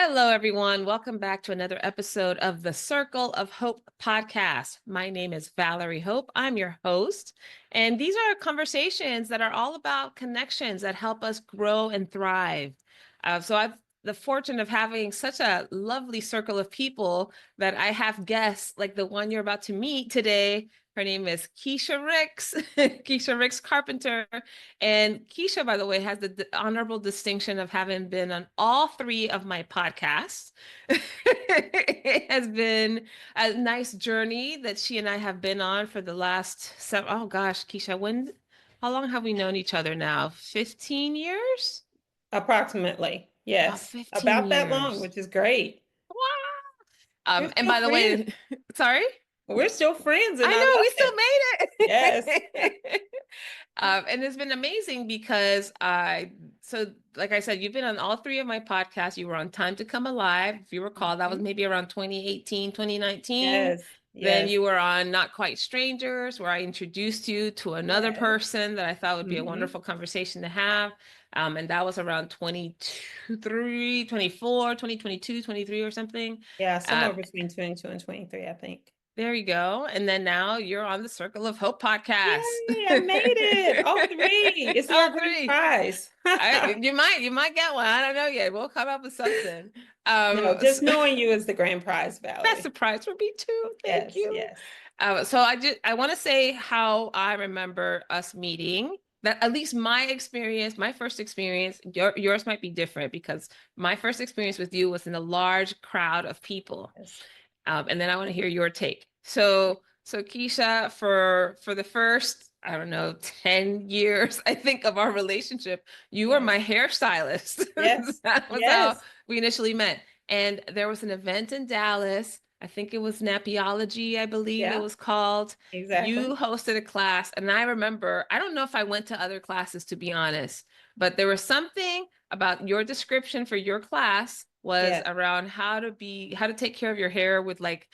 Hello, everyone. Welcome back to another episode of the Circle of Hope podcast. My name is Valerie Hope. I'm your host. And these are conversations that are all about connections that help us grow and thrive. So I've the fortune of having such a lovely circle of people that I have guests like the one you're about to meet today. Her name is Keisha Ricks, Keisha Ricks Carpenter. And Keisha, by the way, has the honorable distinction of having been on all three of my podcasts. It has been a nice journey that she and I have been on for the last oh gosh, Keisha, how long have we known each other now? 15 years? Approximately, About yes. 15 About that long, years. which is great. Wow. We're And still by the friends. way, sorry? We're still friends, and I I know love we it. Yes. still made it. And it's been amazing because so like I said, you've been on all three of my podcasts. You were on Time to Come Alive. If you recall, that was Mhm. maybe around 2018, 2019. Yes. Then Yes. you were on Not Quite Strangers, where I introduced you to another Yes. person that I thought would be a Hmm. wonderful conversation to have. And that was around 23, 24, 2022, 23 or something. Yeah, Uh, somewhere between 22 and 23, I think. there you go. And then now you're on the Circle of Hope podcast. Yay, I made it. All three. Is there a All grand three. prize? You might get one. I don't know yet. We'll come up with something. No, just knowing you is the grand prize, That's a Valerie. surprise for me too. Thank Yes, you. yes. So I want to say how I remember us meeting. That at least my experience, my first experience, yours might be different because my first experience with you was in a large crowd of people. Yes. And then I want to hear your take. So Keisha, for the first, I don't know, 10 years, I think, of our relationship, you were my Yes. hairstylist. Yes. That was how Yes. we initially met. And there was an event in Dallas. I think it was Napiology, I believe it Yeah, was called. exactly. You hosted a class, and I remember, I don't know if I went to other classes, to be honest, but there was something about your description for your class was Yes. around how to take care of your hair with like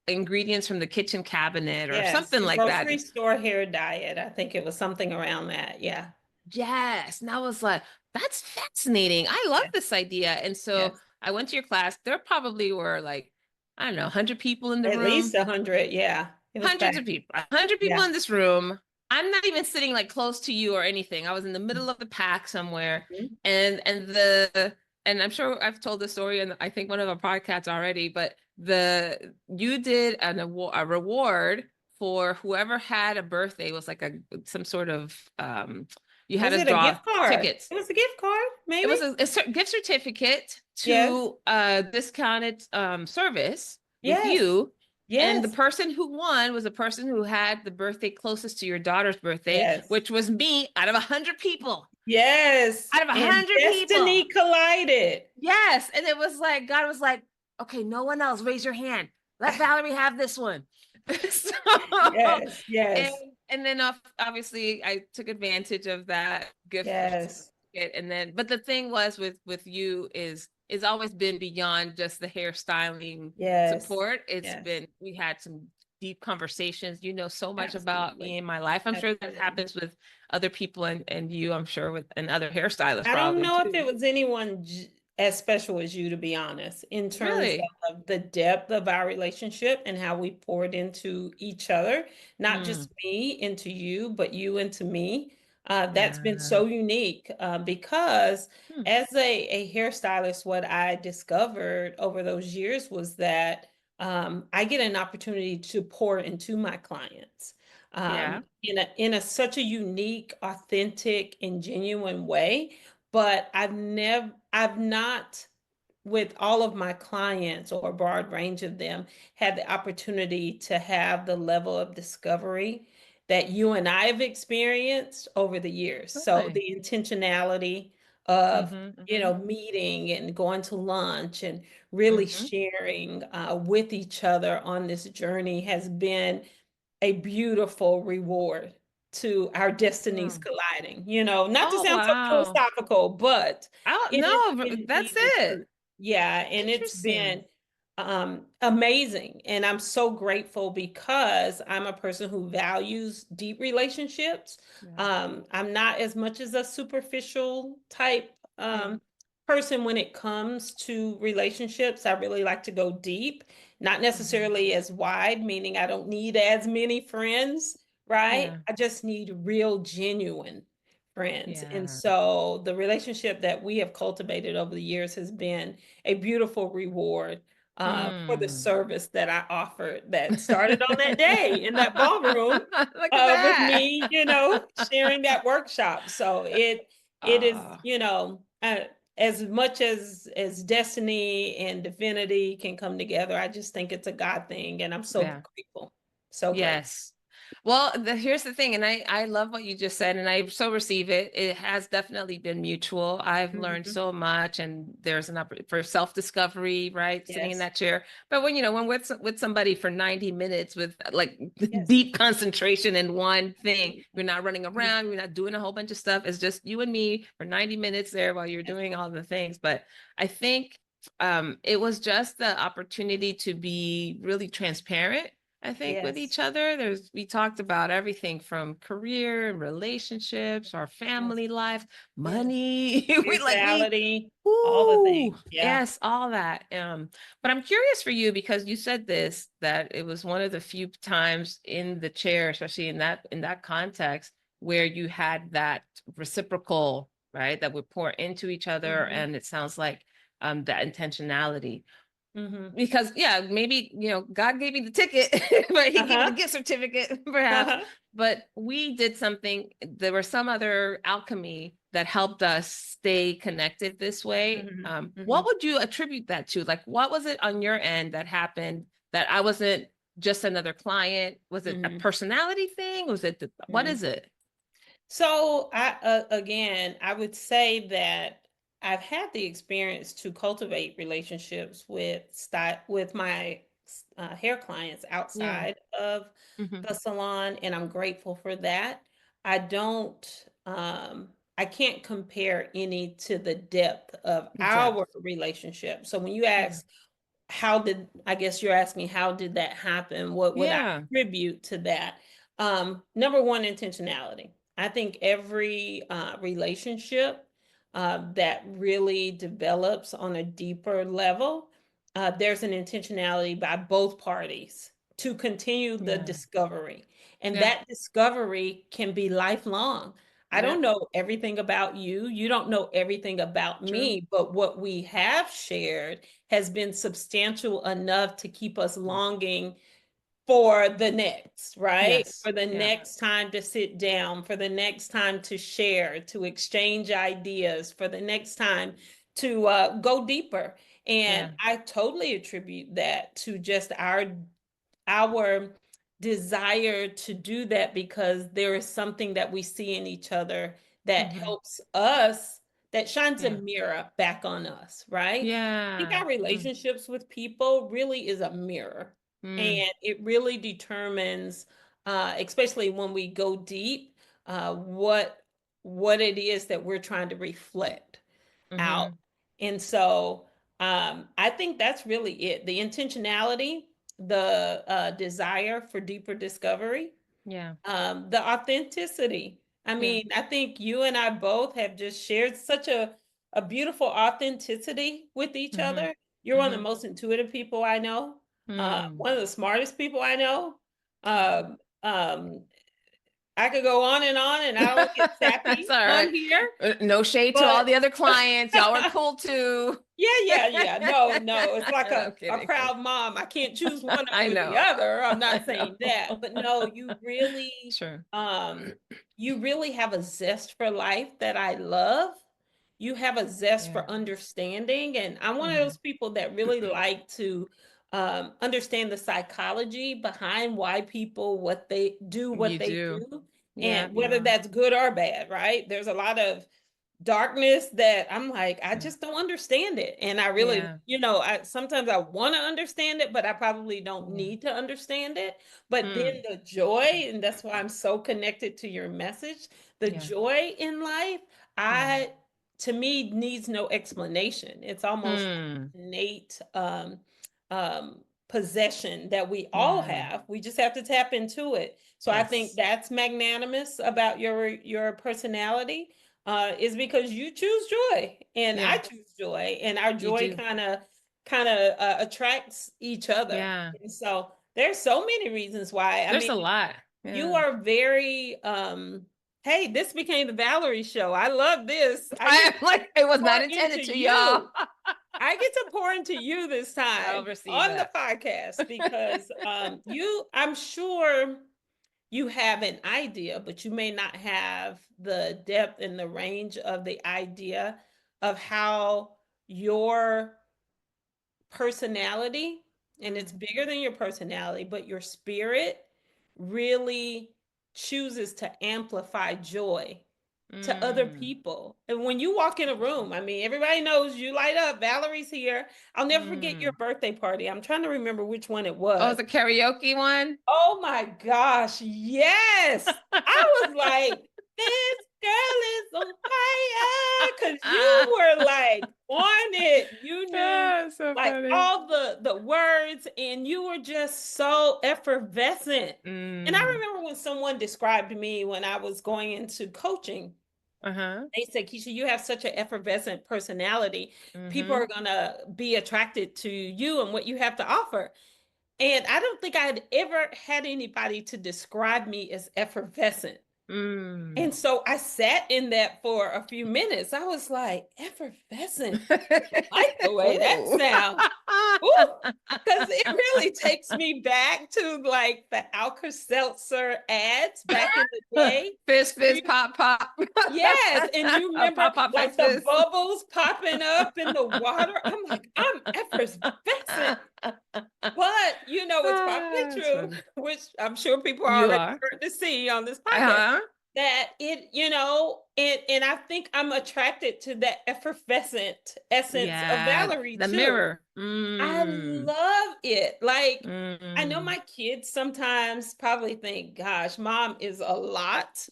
ingredients from the kitchen cabinet or Yes, something the like grocery that. store hair diet. I think it was something around that. Yeah. Yes. And I was like, that's fascinating. I love Yes. this idea. And so Yes. I went to your class. There probably were like, I don't know, 100 people in the At least room, 100. Yeah. It was hundreds packed. of people, 100 people Yeah. in this room. I'm not even sitting like close to you or anything. I was in the middle of the pack somewhere. Mhm. And I'm sure I've told the story and I think one of our podcasts already, but you did a reward for whoever had a birthday. It was like some sort of you had Was to it a draw gift card? tickets. It was a gift card, It maybe? was a gift certificate Yes. to a discounted service with Yes. you. And the Yes. person who won was the person who had the birthday closest to your daughter's birthday, Yes. which was me out of 100 people. Yes. Out of a And hundred people. destiny collided. Yes. And it was like, God was like, okay, no one else, raise your hand. Let Valerie have this one. So, Yes. and Yes. and then obviously I took advantage of that gift Yes. certificate. And then, but the thing was with you is always been beyond just the hairstyling Yes. support. It's Yes. been, we had some deep conversations. You know so much about me Absolutely. and my life. I'm sure that Absolutely. happens with other people and you, I'm sure, with and other hairstylists I don't probably know if it too. was anyone as special as you, to be honest, in terms Really? of the depth of our relationship and how we poured into each other, not Mm, just me into you, but you into me. That's been yeah. so unique because Hmm. as a hairstylist, what I discovered over those years was that I get an opportunity to pour into my clients Yeah. in a such a unique, authentic, and genuine way. But I've not, with all of my clients or a broad range of them, had the opportunity to have the level of discovery that you and I have experienced over the years. So Really? the intentionality of, Mm-hmm, mm-hmm, meeting and going to lunch and really mm-hmm. sharing with each other on this journey has been a beautiful reward to our destinies Mm. colliding. Not to Oh, sound so wow. philosophical, but Oh, it is no, that's indeed the it. truth. Yeah, and it's Interesting. been amazing. And I'm so grateful because I'm a person who values deep relationships. Yeah. I'm not as much as a superficial type I person when it comes to relationships. I really like to go deep, not Mhm. necessarily as wide, meaning I don't need as many friends, right? Yeah. I just need real, genuine friends. And Yeah. so the relationship that we have cultivated over the years has been a beautiful reward for the Mm. service that I offered that started on that day in that ballroom Look at with that. me, sharing that workshop. So it is, Ah, as much as destiny and divinity can come together, I just think it's a God thing, and I'm so yeah. grateful. So grateful. Yes. Well, here's the thing, and I love what you just said, and I so receive it. It has definitely been mutual. I've learned Mhm. so much, and there's an opportunity for self-discovery, right? Sitting in Yes. that chair. But when with somebody for 90 minutes with like Yes. deep concentration in one thing, you're not running Mhm. around, you're not doing a whole bunch of stuff. It's just you and me for 90 minutes there while you're Yes. doing all the things. But I think it was just the opportunity to be really transparent, I think, with Yes. each other. We talked about everything from career and relationships, our Yes. family life, Yes. money. we Spirituality, all the ooh, things. Yeah. yes, all that. But I'm curious for you because you said this, that it was one of the few times in the chair, especially in that context, where you had that reciprocal, right, that would pour into each other. Hmm. And it sounds like that intentionality, Hmm. because yeah, maybe God gave me the ticket, but he gave me the Uh-huh. gift certificate perhaps. Uh-huh. But we did something, there was some other alchemy that helped us stay connected this way. Hmm. What Hmm. would you attribute that to? Like, what was it on your end that happened, that I wasn't just another client? Was it a Hmm. personality thing? Was it what Hmm. is it? So again, I would say that I've had the experience to cultivate relationships with my hair clients Yeah. outside of Hmm. the salon, and I'm grateful for that. I don't, I can't compare any to the depth of our Depth. relationship. So when you Yeah. ask I guess you're asking, how did that happen? What would I Yeah. attribute to that? Number one, intentionality. I think every relationship that really develops on a deeper level, there's an intentionality by both parties to continue the Yeah. discovery. And Yeah. that discovery can be lifelong. I Yeah. don't know everything about you. You don't know everything about True. me, but what we have shared has been substantial enough to keep us longing for the next, right? Yes. For the Yeah. next time to sit down, for the next time to share, to exchange ideas, for the next time to go deeper. And Yeah. I totally attribute that to just our desire to do that, because there is something that we see in each other that Hmm. helps us, that shines a Yeah. mirror back on us, right? I think Yeah. our relationships with people really is a mirror, Mm. and it really determines, especially when we go deep, what it is that we're trying to reflect out. Hmm. And so I think that's really it. The intentionality, the desire for deeper discovery, Yeah. the authenticity. I Yeah. mean, I think you and I both have just shared such a beautiful authenticity with each Hmm. other. You're one of the Hmm. most intuitive people I know, Mm. one of the smartest people I know. Um, um, I could go on, and I don't get That's sappy all on right. here, No shade to all but the other clients. Y'all were cool too. yeah, yeah, yeah. No, no. It's like I'm a kidding. proud mom. I can't choose one I over the know. other. I'm I not saying know. that. But no, Sure. you really have a zest for life that I love. You have a zest Yeah. for understanding. And I'm one of Hmm. those people that really like to understand the psychology behind why people what You they do. do, Yeah. and whether Yeah. that's good or bad, right? There's a lot of darkness that I'm like, I Yeah. just don't understand it. And I really, Yeah. I sometimes I want to understand it, but I probably don't Yeah. need to understand it. But then Mm. the joy, and that's why I'm so connected to your message, the Yeah. joy in life, Yeah. I to me needs no explanation. It's almost Mm. innate possession that we all Yeah. have. We just have to tap into it. So I think Yes. that's magnanimous about your personality. is because you choose joy and I Yeah, choose joy, and our you joy do. kind of attracts each other. Yeah. And so there's so many reasons why. I There's mean, a lot. you Yeah. are very hey, this became the Valerie show. I love this. I get I'm like, it was pour not into intended to y'all. you. I get to pour into you this I'll time receive on the that. podcast because I'm sure you have an idea, but you may not have the depth and the range of the idea of how your personality, and it's Mm, bigger than your personality, but your spirit really chooses to amplify joy to other mm, people. And when you walk in a room, I mean, everybody knows you light up. Valerie's here. I'll never forget your mm. birthday party. I'm trying to remember which one it Oh, was. the karaoke one? Oh my gosh, yes. I was like, this girl is on fire because you were like on it. You knew Ah, so like funny. all the words, and you were just so effervescent. And I Mm. remember when someone described me when I was going into coaching, Uh-huh. they said, Keisha, you have such an effervescent personality. People Mm-hmm. are going to be attracted to you and what you have to offer. And I don't think I had ever had anybody to describe me as effervescent. Mm. And so I sat in that for a few minutes. I was like, effervescent. I like the way that Ooh. sounds. Ooh, because it really takes me back to like the Alka-Seltzer ads back in the day. Fizz, fizz, You pop, pop. Yes, and you remember Pop, pop, fizz, like the fizz. bubbles popping up in the water. I'm like, I'm effervescent. But you know, it's probably Ah, it's true, funny. which I'm sure people are You already are. starting to see on this podcast, Uh-huh. that it, and I think I'm attracted to that effervescent essence of Yeah, Valerie the too. mirror. I Mm. love it. Like, I know Mm. my kids sometimes probably think, gosh, mom is a lot,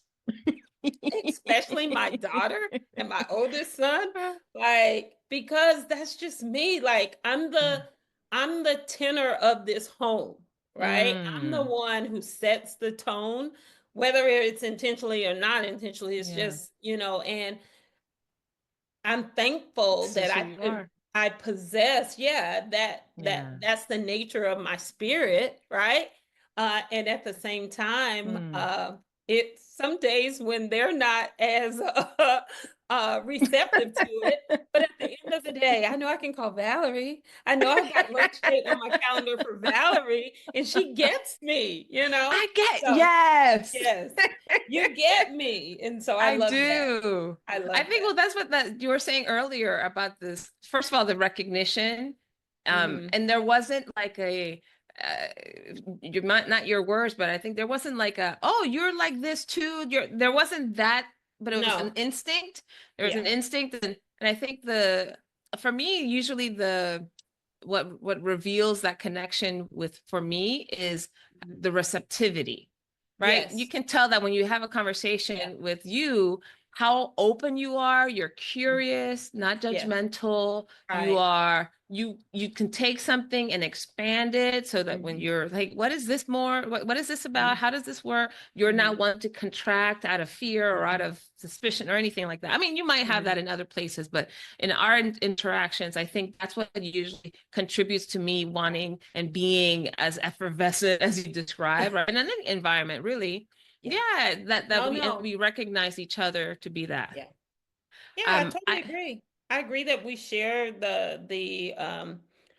especially my daughter and my oldest son, like, because that's just me. Like, I'm the tenor of this home, right? I'm the Mm. one who sets the tone, whether it's intentionally or not intentionally. It's Yeah, just, and I'm thankful this that is who you are. I possess, yeah, Yeah. that's the nature of my spirit, right? And at the same time, Mm. it some days when they're not as receptive to it, but at the end of the day, I know I can call Valerie. I know I've got lunch date on my calendar for Valerie, and she gets me, you know? I get, So yes. yes, you get me. And so I I love that. do. I I love think, that. well, that's what that you were saying earlier about this. First of all, the recognition. Hmm. And there wasn't like you might not your words, but I think there wasn't like oh, you're like this too. There wasn't that, but it was an No. instinct. There was Yeah. an instinct, and I think for me, usually what reveals that connection with for me is Mhm. the receptivity, right? You Yes. can tell that when you have a Yeah. conversation with you, how open you are, you're Mhm. curious, not Yeah. judgmental, you Right. are you can take something and expand it so that when Hmm. you're like, what is this more, what is this about, how does this work, you're Hmm. not one to contract out of fear or out Hmm. of suspicion or anything like that. I mean, you might have Hmm. that in other places, but in our interactions, I think that's what usually contributes to me wanting and being as effervescent as you describe, right? In any environment, really. Yeah. Yeah, that No, we and no. we recognize each other to be that. Yeah. Yeah, I totally I agree. I agree that we share the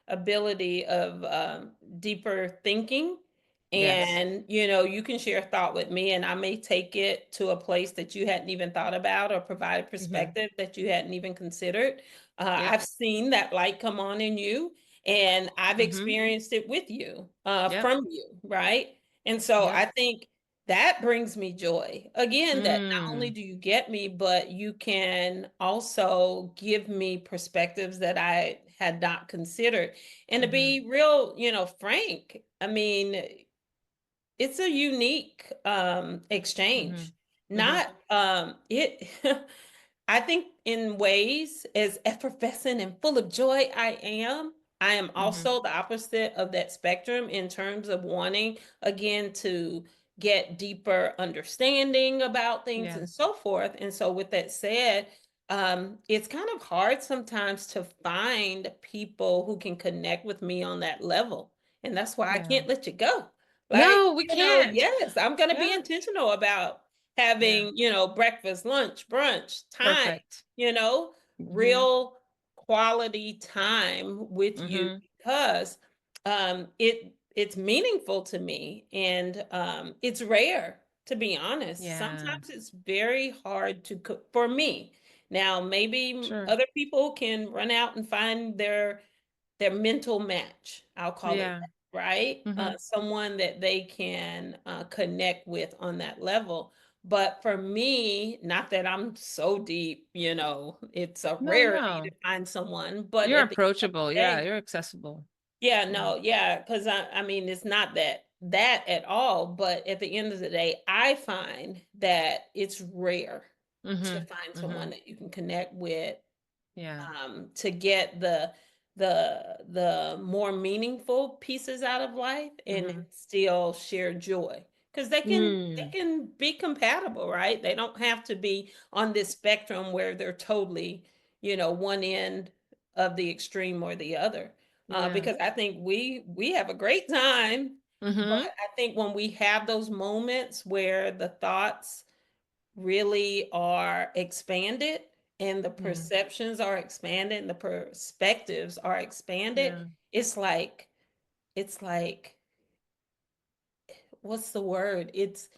ability of deeper thinking, yes. and you can share a thought with me, and I may take it to a place that you hadn't even thought about, or provide a Hmm. perspective that you hadn't even considered. Yep. I've seen that light come on in you, and I've Hmm. experienced it with you, Yep. from you, right? And so Yep. I think that brings me joy. Again, that not only Mm. do you get me, but you can also give me perspectives that I had not considered. And to Hmm. be real, frank, I mean, it's a unique Hmm. exchange. Hmm. Not it I think in ways as effervescent and full of joy I am Hmm. also the opposite of that spectrum in terms of wanting again to get deeper understanding about things Yeah. and so forth. And so with that said, it's kind of hard sometimes to find people who can connect with me on that level. And that's why I Yeah. can't let you go. Like, No, we can't. yes, I'm going to be Yeah. intentional about Yeah. having, breakfast, lunch, brunch, time, Perfect. you know, Mm-hmm. real quality time with you Mm-hmm. because it's meaningful to me and it's rare, to be honest. Yeah. Sometimes it's very hard to cook for me. Now, maybe Sure. other people can run out and find their mental match, I'll call it Yeah. that, right? Mm-hmm. Someone that they can connect with on that level. But for me, not that I'm so deep, it's a No, rarity to no. find someone, but You're at the end of approachable. the Yeah, day, you're accessible. yeah, Yeah. no, yeah, because I mean, it's not that at all, but at the end of the day, I find that it's rare to Mm-hmm. find Mm-hmm. someone that you can connect with Yeah. to get the more meaningful pieces out of life and Mm-hmm. still share joy because they Mm. can be compatible, right? They don't have to be on this spectrum where they're totally, one end of the extreme or the other. Yeah. Because I think we have a great time, but Mm-hmm. I think when we have those moments where the thoughts really are expanded and the Yeah. perceptions are expanded and the perspectives are expanded, Yeah. it's like what's the word? It's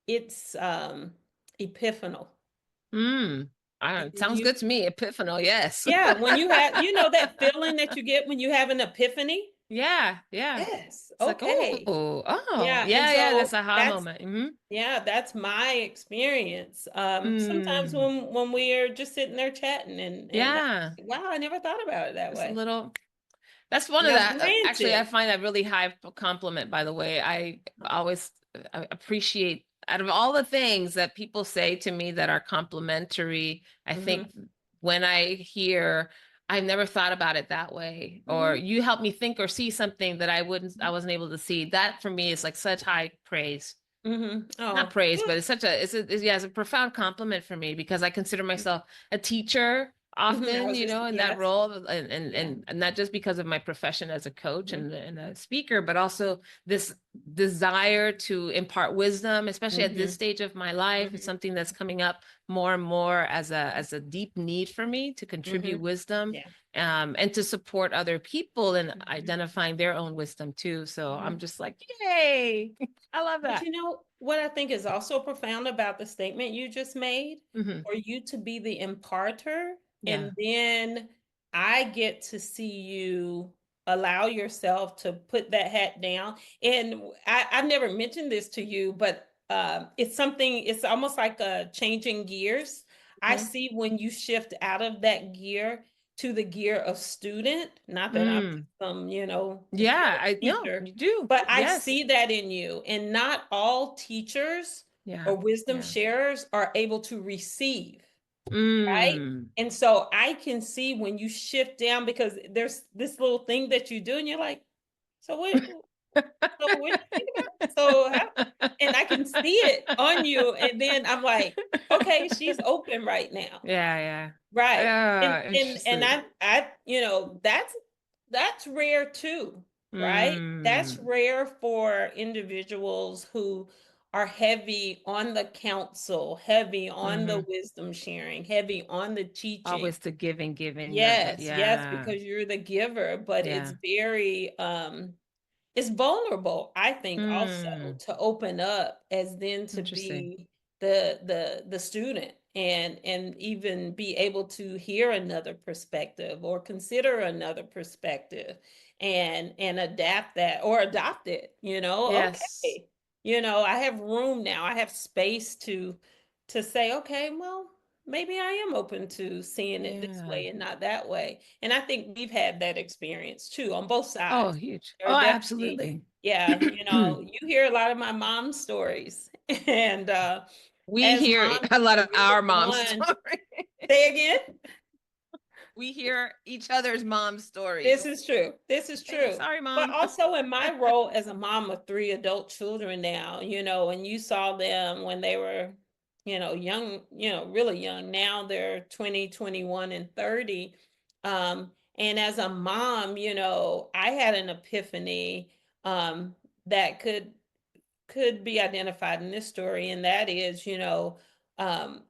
epiphanal. Mm. And Sounds you good to me. Epiphanal, yes. yeah, when you have that feeling that you get when you have an epiphany? Yeah, yeah. Yes. It's like, Okay. oh, Yeah, and yeah, yeah. That's so aha that's moment. Mm-hmm. yeah, that's my experience. Sometimes Mm. when we're just sitting there chatting and Yeah. wow, I never thought about it that Just a way. little. That's one of Now, that. Actually, I granted, find that really high compliment, by the way. I always appreciate, out of all the things that people say to me that are complimentary, I hmm think when I hear, I've never thought about it that way, or hmm you helped me think or see something that I wasn't able to see. That for me is like such high praise. Not Oh, praise, but good. yeah, it's a profound compliment for me because I consider myself a teacher I often, was just in that yes, role, and yeah. not just because of my profession as a coach hmm and a speaker, but also this desire to impart wisdom, especially at this hmm stage of my life. It's hmm something that's coming up more and more as a deep need for me to hmm contribute wisdom, Yeah. and to support other people in hmm identifying their own wisdom too. So I'm hmm just like, yay, I love But that. what I think is also profound about the statement you just made, Hmm. for you to be the imparter, Yeah. and then I get to see you allow yourself to put that hat down. And I've never mentioned this to you, but it's almost like a changing gears. I Okay. see when you shift out of that gear to the gear of student, not that I'm Mm. some, Yeah, empirical I know teacher, you do. but I Yes. see that in you, and not all teachers Yeah. or wisdom Yeah. sharers are able to receive, right? Mm. And so I can see when you shift down because there's this little thing that you do, and you're like, so what you think about? So how? And I can see it on you, and then I'm like, okay, she's open right now. Yeah, yeah. Right. And Yeah, and interesting. that's rare too, right? That's Mm. rare for individuals who are heavy on the counsel, heavy on the Hmm. wisdom sharing, heavy on the teaching. Always the giving, Yes, yes, yeah. because you're the giver, but it's Yeah. very it's vulnerable, I think, also Mm. to open up as then to Interesting. be the student and even be able to hear another perspective or consider another perspective and adapt that or adopt it, Yes. okay. I have room now. I have space to say, okay, well, maybe I am open to seeing it this Yeah. way and not that way. And I think we've had that experience too on both Oh, sides. huge. There are Oh, definitely, absolutely. yeah, you hear a lot of my mom's stories. And We as hear moms, a lot of you're our the mom's one. story. Say again? we hear each other's mom This stories. is true. This is Hey, true. sorry, But mom. also in my role as a mom of three adult children now, and you saw them when they were, young, really young. Now they're 20, 21, and 30. And as a mom, I had an epiphany that could be identified in this story, and that is,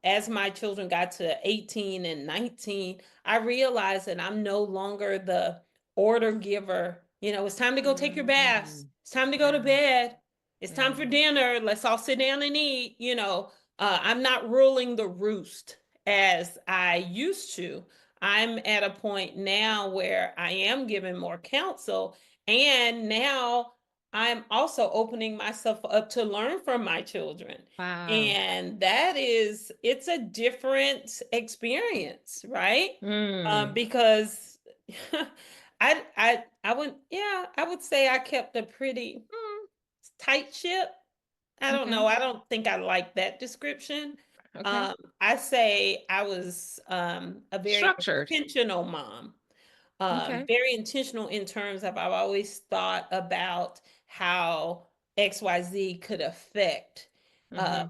as my children got to 18 and 19, I realized that I'm no longer the order giver. It's time to go take your baths. Mm, It's time to go to yeah, bed. It's time yeah. for dinner. Let's all sit down and eat. I'm not ruling the roost as I used to. I'm at a point now where I am giving more counsel, and now I'm also opening myself up to learn from my children. Wow. And it's a different experience, right? Mm, Because I would say I kept a pretty tight ship. I don't know. okay. I don't think I like that description. Okay. I say I was a very Structured. intentional mom, Okay. very intentional in terms of I've always thought about how XYZ could affect uh, Mm-hmm.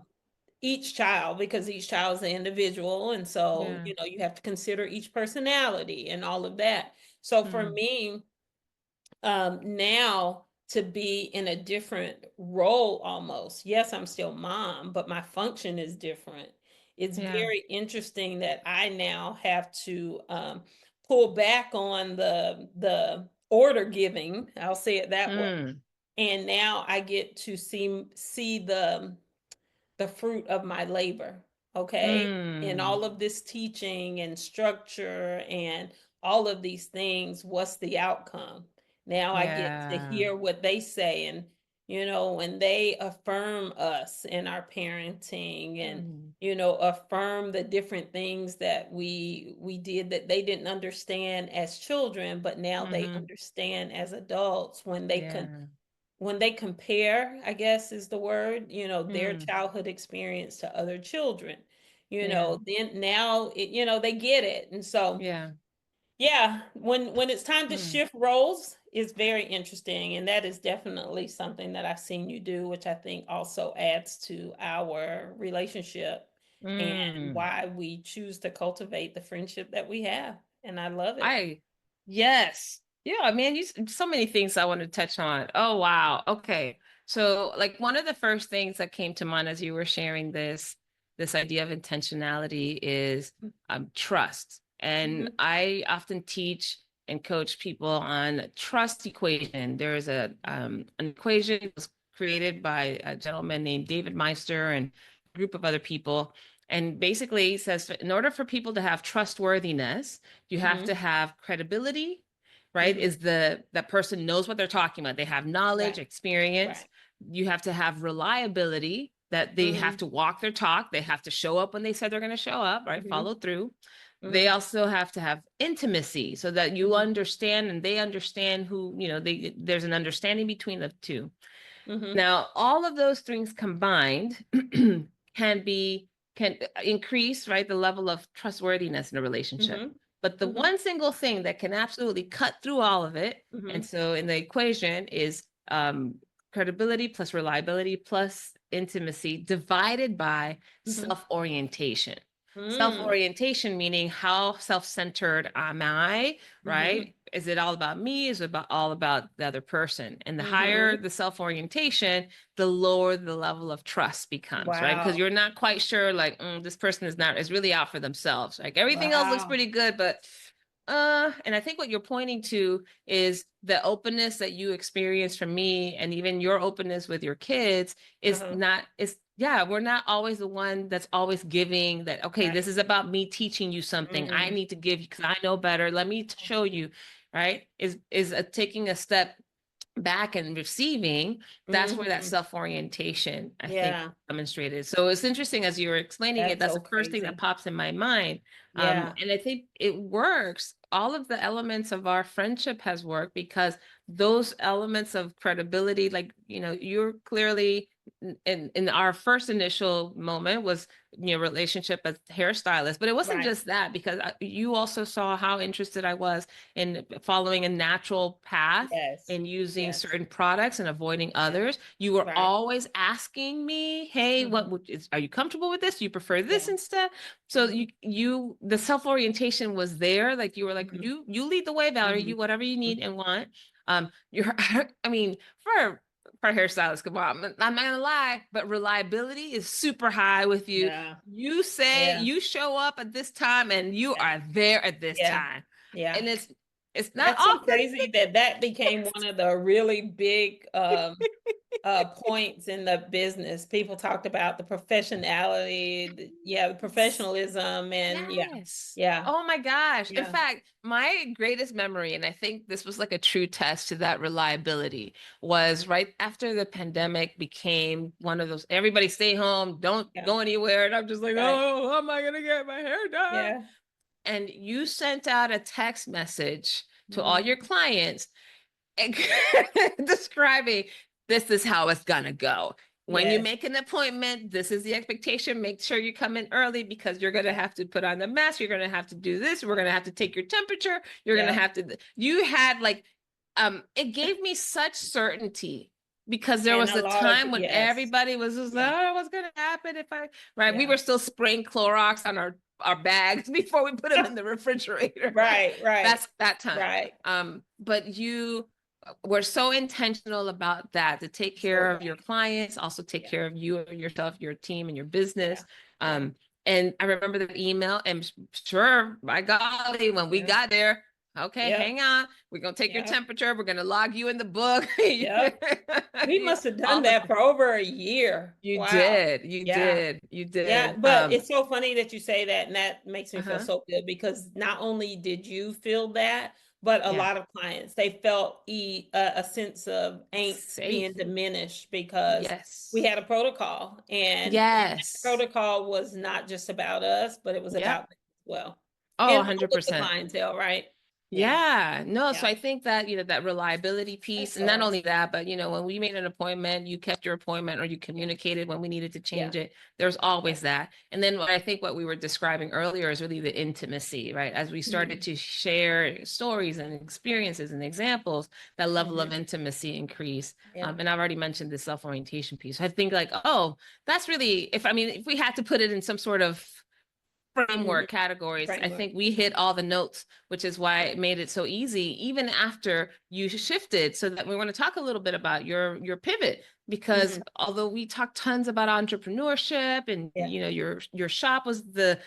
each child, because each child is an individual. And so, Yeah. you have to consider each personality and all of that. So for Mm, me, now to be in a different role almost. Yes, I'm still mom, but my function is different. It's yeah. very interesting that I now have to pull back on the order giving. I'll say it that way. Mm, And now I get to see the fruit of my labor, okay? In mm, all of this teaching and structure and all of these things, what's the outcome? Now I get to yeah. hear what they say, and when they affirm us in our parenting, and Mm, affirm the different things that we did that they didn't understand as children, but now they mm-hmm. understand as adults Yeah. when they compare, I guess is the word, their Mm, childhood experience to other children, yeah. then now they get it. And so, Yeah. yeah, when it's time to Mm, shift roles, it's very interesting. And that is definitely something that I've seen you do, which I think also adds to our relationship and mm. why we choose to cultivate the friendship that we have. And I love it. I, yes. Yeah, man, so many things I want to touch on. Oh, wow. Okay. So, like one of the first things that came to mind as you were sharing this idea of intentionality is trust. And Mhm, I often teach and coach people on trust equation. There is an equation that was created by a gentleman named David Meister and a group of other people. And basically says in order for people to have trustworthiness, you have mhm, to have credibility, right? mhm. Is that person knows what they're talking about. They have knowledge, Right, experience. right. You have to have reliability, that they have Mhm, to walk their talk. They have to show up when they said they're going to show up, right? mhm, Follow through. They mhm, also have to have intimacy so that you mhm, understand and they understand who, there's an understanding between the two. mhm, Now, all of those things combined can be can increase, right, the level of trustworthiness in a relationship. mhm, But the mhm, one single thing that can absolutely cut through all of it, and mhm, so in the equation is credibility plus reliability plus intimacy divided by mhm, self-orientation. mm, Self-orientation meaning how self-centered am I, mhm, right? Is it all about me? Is it all about the other person? And the higher mhm. the self-orientation, the lower the level of trust becomes, right? Because Wow. you're not quite sure, like, this person is really out for themselves. Like everything else looks Wow. pretty good, but and I think what you're pointing to is the openness that you experience from me and even your openness with your kids is Uh-huh. not, is yeah, we're not always the one that's always giving that, okay, this Right. is about me teaching you something. I Mm, need to give you because I know better. Let me show you, right? Taking a step back and receiving, that's where that mhm. self-orientation, I think, Yeah, demonstrated. So it's interesting as you were explaining it, that's that's so the first thing that crazy. pops in my mind. Yeah. And I think it works. All of the elements of our friendship has worked because those elements of credibility, like, you're clearly in our first initial moment was, relationship as hairstylist, but it wasn't Right. just that, because you also saw how interested I was in following a natural path Yes. and using Yes. certain products and avoiding Yeah. others. You were Right. always asking me, hey, Mhm. are you comfortable with this? Do you prefer this Yeah. instead? So Mhm. the self-orientation was there. Like, you were like, Mhm. you lead the way, Valerie, Mhm. you, whatever you need Mhm. and want. You're, I mean, for hairstylists, come on, I'm not gonna lie, but reliability is super high with you. Yeah. You say Yeah. you show up at this time and you Yeah. are there at this Yeah. time. Yeah. And it's not That's so often crazy that that became one of the really big points in the business. People talked about the professionality, yeah, the the professionalism, and yeah, Yes. yeah, Oh my gosh. In yeah, fact, my greatest memory, and I think this was like a true test to that reliability, was right after the pandemic became one of those everybody stay home, don't yeah, go anywhere. And I'm just like, right, oh, how am I gonna get my hair done? yeah, And you sent out a text message to all mhm, your clients describing, this is how it's gonna go. When you yes, make an appointment, this is the expectation. Make sure you come in early, because you're gonna yeah, have to put on the mask. You're gonna have to do this. We're gonna have to take your temperature. You're gonna yeah, have to. You had like, it gave me such certainty, because there and was a a lot of time when yes, everybody was just like, yeah, oh, what's gonna happen if I, right? We yeah, were still spraying Clorox on our bags before we put them in the refrigerator, right? right, right, That's that time. right, But you were so intentional about that, to take so care of right, your clients, also take yeah, care of you, yourself, your team, and your yeah, business. yeah, Um, and I remember the email, and sure, by golly, when we yeah, got there, okay, yep, hang on, we're gonna take your yep, temperature, we're gonna log you in the book. yep. We must have done All of that for over a year. you Wow. did, you Yeah. did, you Yeah, did. but it's so funny that you say that, and that makes me feel Uh-huh. so good because not only did you feel that, but a Yeah. lot of clients, they felt a sense of angst being Safe. diminished because we Yes. had a protocol, and that Yes. protocol was not just about us, but it was Yep. about them as well. Oh, And all of the 100%. clientele, right? Yeah, Yeah, no, yeah. so I think that, that reliability That's piece, and so not only awesome. that, but, when we made an appointment, you kept your appointment, or you Yeah, communicated when we needed to yeah, change it. There's yeah. always that. And then what I think what we were describing earlier is really the intimacy, right? As we started Mhm, to share stories and experiences and examples, that level of mhm. intimacy increased. Yeah. And I've already mentioned the self-orientation piece. I think like, oh, that's really, if we had to put it in some sort of Mhm. framework categories, I Framework. think we hit all the notes, which is why it made it so easy, even after you shifted. So that we want to talk a little bit about your pivot, because Mhm. although we talked tons about entrepreneurship, and Yeah, your shop was the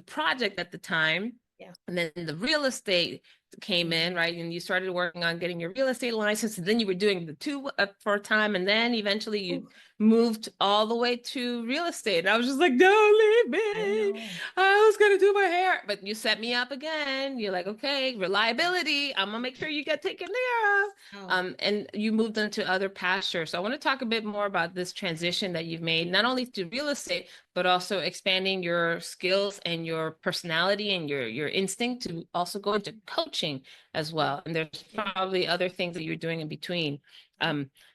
project at the time, yeah. and then the real estate came in, Mhm. right? And you started working on getting your real estate license, and then you were doing the two for a time, and then eventually you Oof, moved all the way to real estate. And I was just like, don't leave I me. know. I was gonna do my hair, but you set me up again. You're like, okay, Yeah. reliability. I'm gonna make sure you get taken care of. Oh, And you moved into other pastures. So I want to talk a bit more about this transition that you've made, not only to real estate, but also expanding your skills and your personality and your instinct to also go into coaching as yeah, well. And there's yeah, probably other things that you're doing in between. yeah,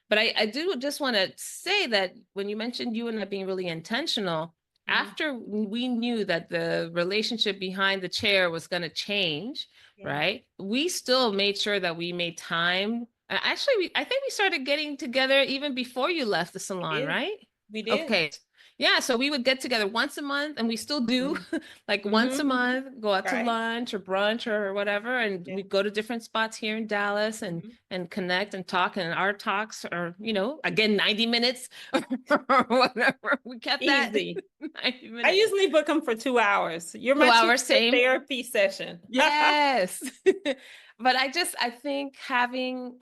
But I do just want to say that when you mentioned you and I being really intentional, mhm, after we knew that the relationship behind the chair was going to change, yeah. right? We still made sure that we made time. Actually, I think we started getting together even before you left the We salon, did. right? We did. Okay. Yeah, so we would get together once a month, and we still do, Mhm, like once a mhm, month, go out to right. lunch or brunch or whatever, and Yeah, we go to different spots here in Dallas and mhm. connect and talk. And our talks are, again, 90 minutes or whatever. We kept that Easy. 90 I minutes. usually book them for 2 hours. You're my 2 hours, two-hour same. therapy session. Yes. But I think having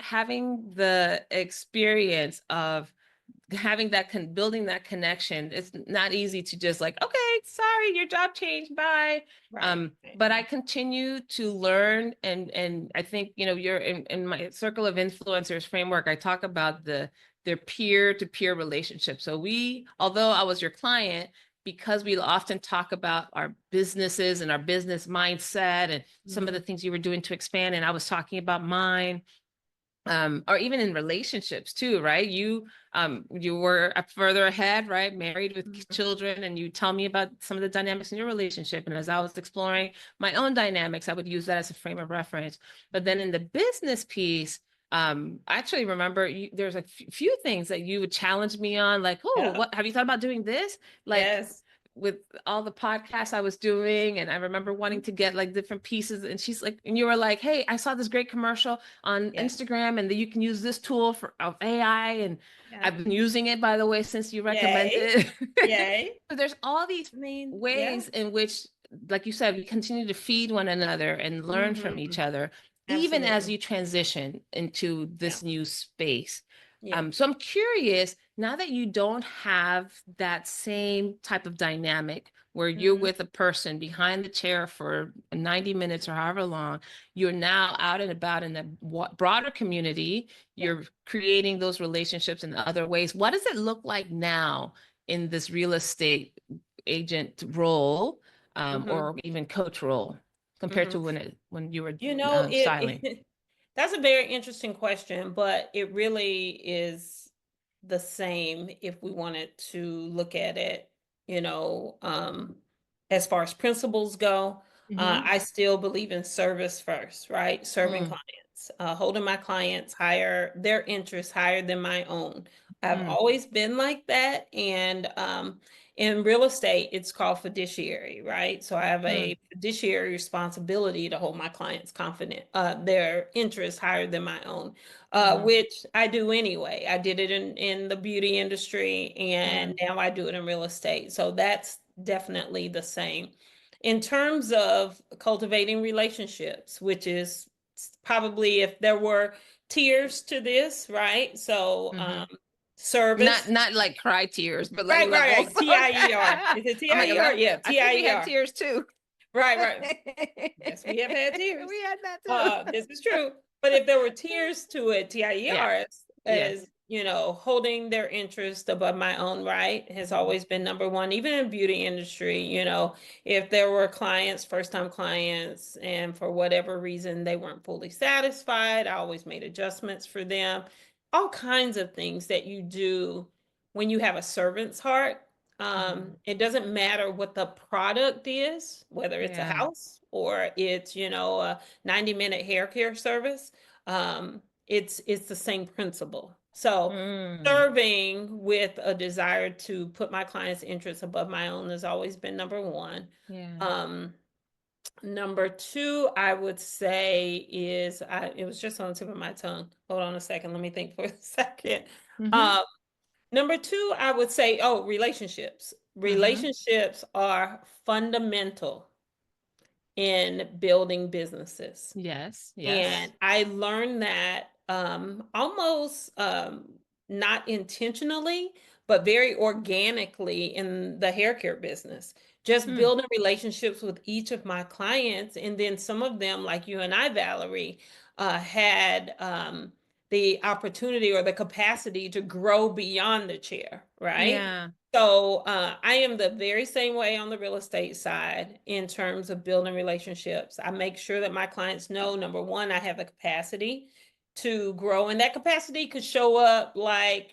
the experience of having that building that connection, it's not easy to just like, okay, sorry, your job changed, bye. Right, right, But I right. continue to learn, and I think, you're in my circle of influencers framework, I talk about their peer-to-peer relationship. So although I was your client, because we often talk about our businesses and our business mindset and some of the Mhm, things you were doing to expand, and I was talking about mine, or even in relationships too, right? You were further ahead, right? Married with Mhm. children, and you tell me about some of the dynamics in your relationship. And as I was exploring my own dynamics, I would use that as a frame of reference. But then in the business piece, I actually remember there's a few things that you would challenge me on, like, oh, Yeah. what have you thought about doing this? Like, Yes. with all the podcasts I was doing, and I remember wanting Mhm. to get like different pieces, and she's like, and you were like, hey, I saw this great commercial on Yeah. Instagram, and that you can use this tool for of AI, and Yeah. I've been using it, by the way, since you Yay. recommended it. Yay. So there's all these I mean, yeah. ways in which, like you said, we continue to feed one another and learn from each Hmm. other, even as Absolutely. you transition into Yeah. this new space. Yeah. So I'm curious, now that you don't have that same type of dynamic where you're Hmm. with a person behind the chair for 90 minutes or however long, you're now out and about in the broader community, Yeah. you're creating those relationships in other ways. What does it look like now in this real estate agent role, Hmm. or even coach role, compared Hmm. to when you were You know, styling? that's a very interesting question, but it really is the same if we wanted to look at it, you know, as far as principles go. Mm-hmm. I still believe in service first, right? Serving Mm, clients, holding my clients higher, their interests higher than my own. I've mm, always been like that. And in real estate, it's called fiduciary, right? So I have mm, a fiduciary responsibility to hold my clients confident, their interests higher than my own, mm, which I do anyway. I did it in the beauty industry, and mm, now I do it in real estate. So that's definitely the same. In terms of cultivating relationships, which is probably if there were tiers to this, right? So mm-hmm. Not service. not like cry tears, but like Right, right, levels. right. TIER. Okay. Is it I'm like, TIER? Yeah, I think we had TIER. tears too. Right, We right. Yes, we have had tears. had that too. This is true. But if there were tiers to it, Yeah. TIERs Yes. is, holding their interest above my own right has always been number one, even in beauty industry, if there were clients, first time clients, and for whatever reason they weren't fully satisfied, I always made adjustments for them. All kinds of things that you do when you have a servant's heart. Mm, It doesn't matter what the product is, whether it's a yeah. house or it's, a 90-minute hair care service. It's the same principle. So Mm, serving with a desire to put my client's interests above my own has always been number one. yeah. Um, Number two, I would say it was just on the tip of my tongue. Hold on a second. Let me think for a second. Mm-hmm. Um, Number two, I would say, relationships. Mm-hmm. Relationships are fundamental in building businesses. Yes. And Yes. I learned that almost not intentionally, but very organically in the hair care business. Just Mm, building relationships with each of my clients. And then some of them, like you and I, Valerie, had the opportunity or the capacity to grow beyond the chair, right? yeah. So I am the very same way on the real estate side in terms of building relationships. I make sure that my clients know, number one, I have the capacity to grow, and that capacity could show up like,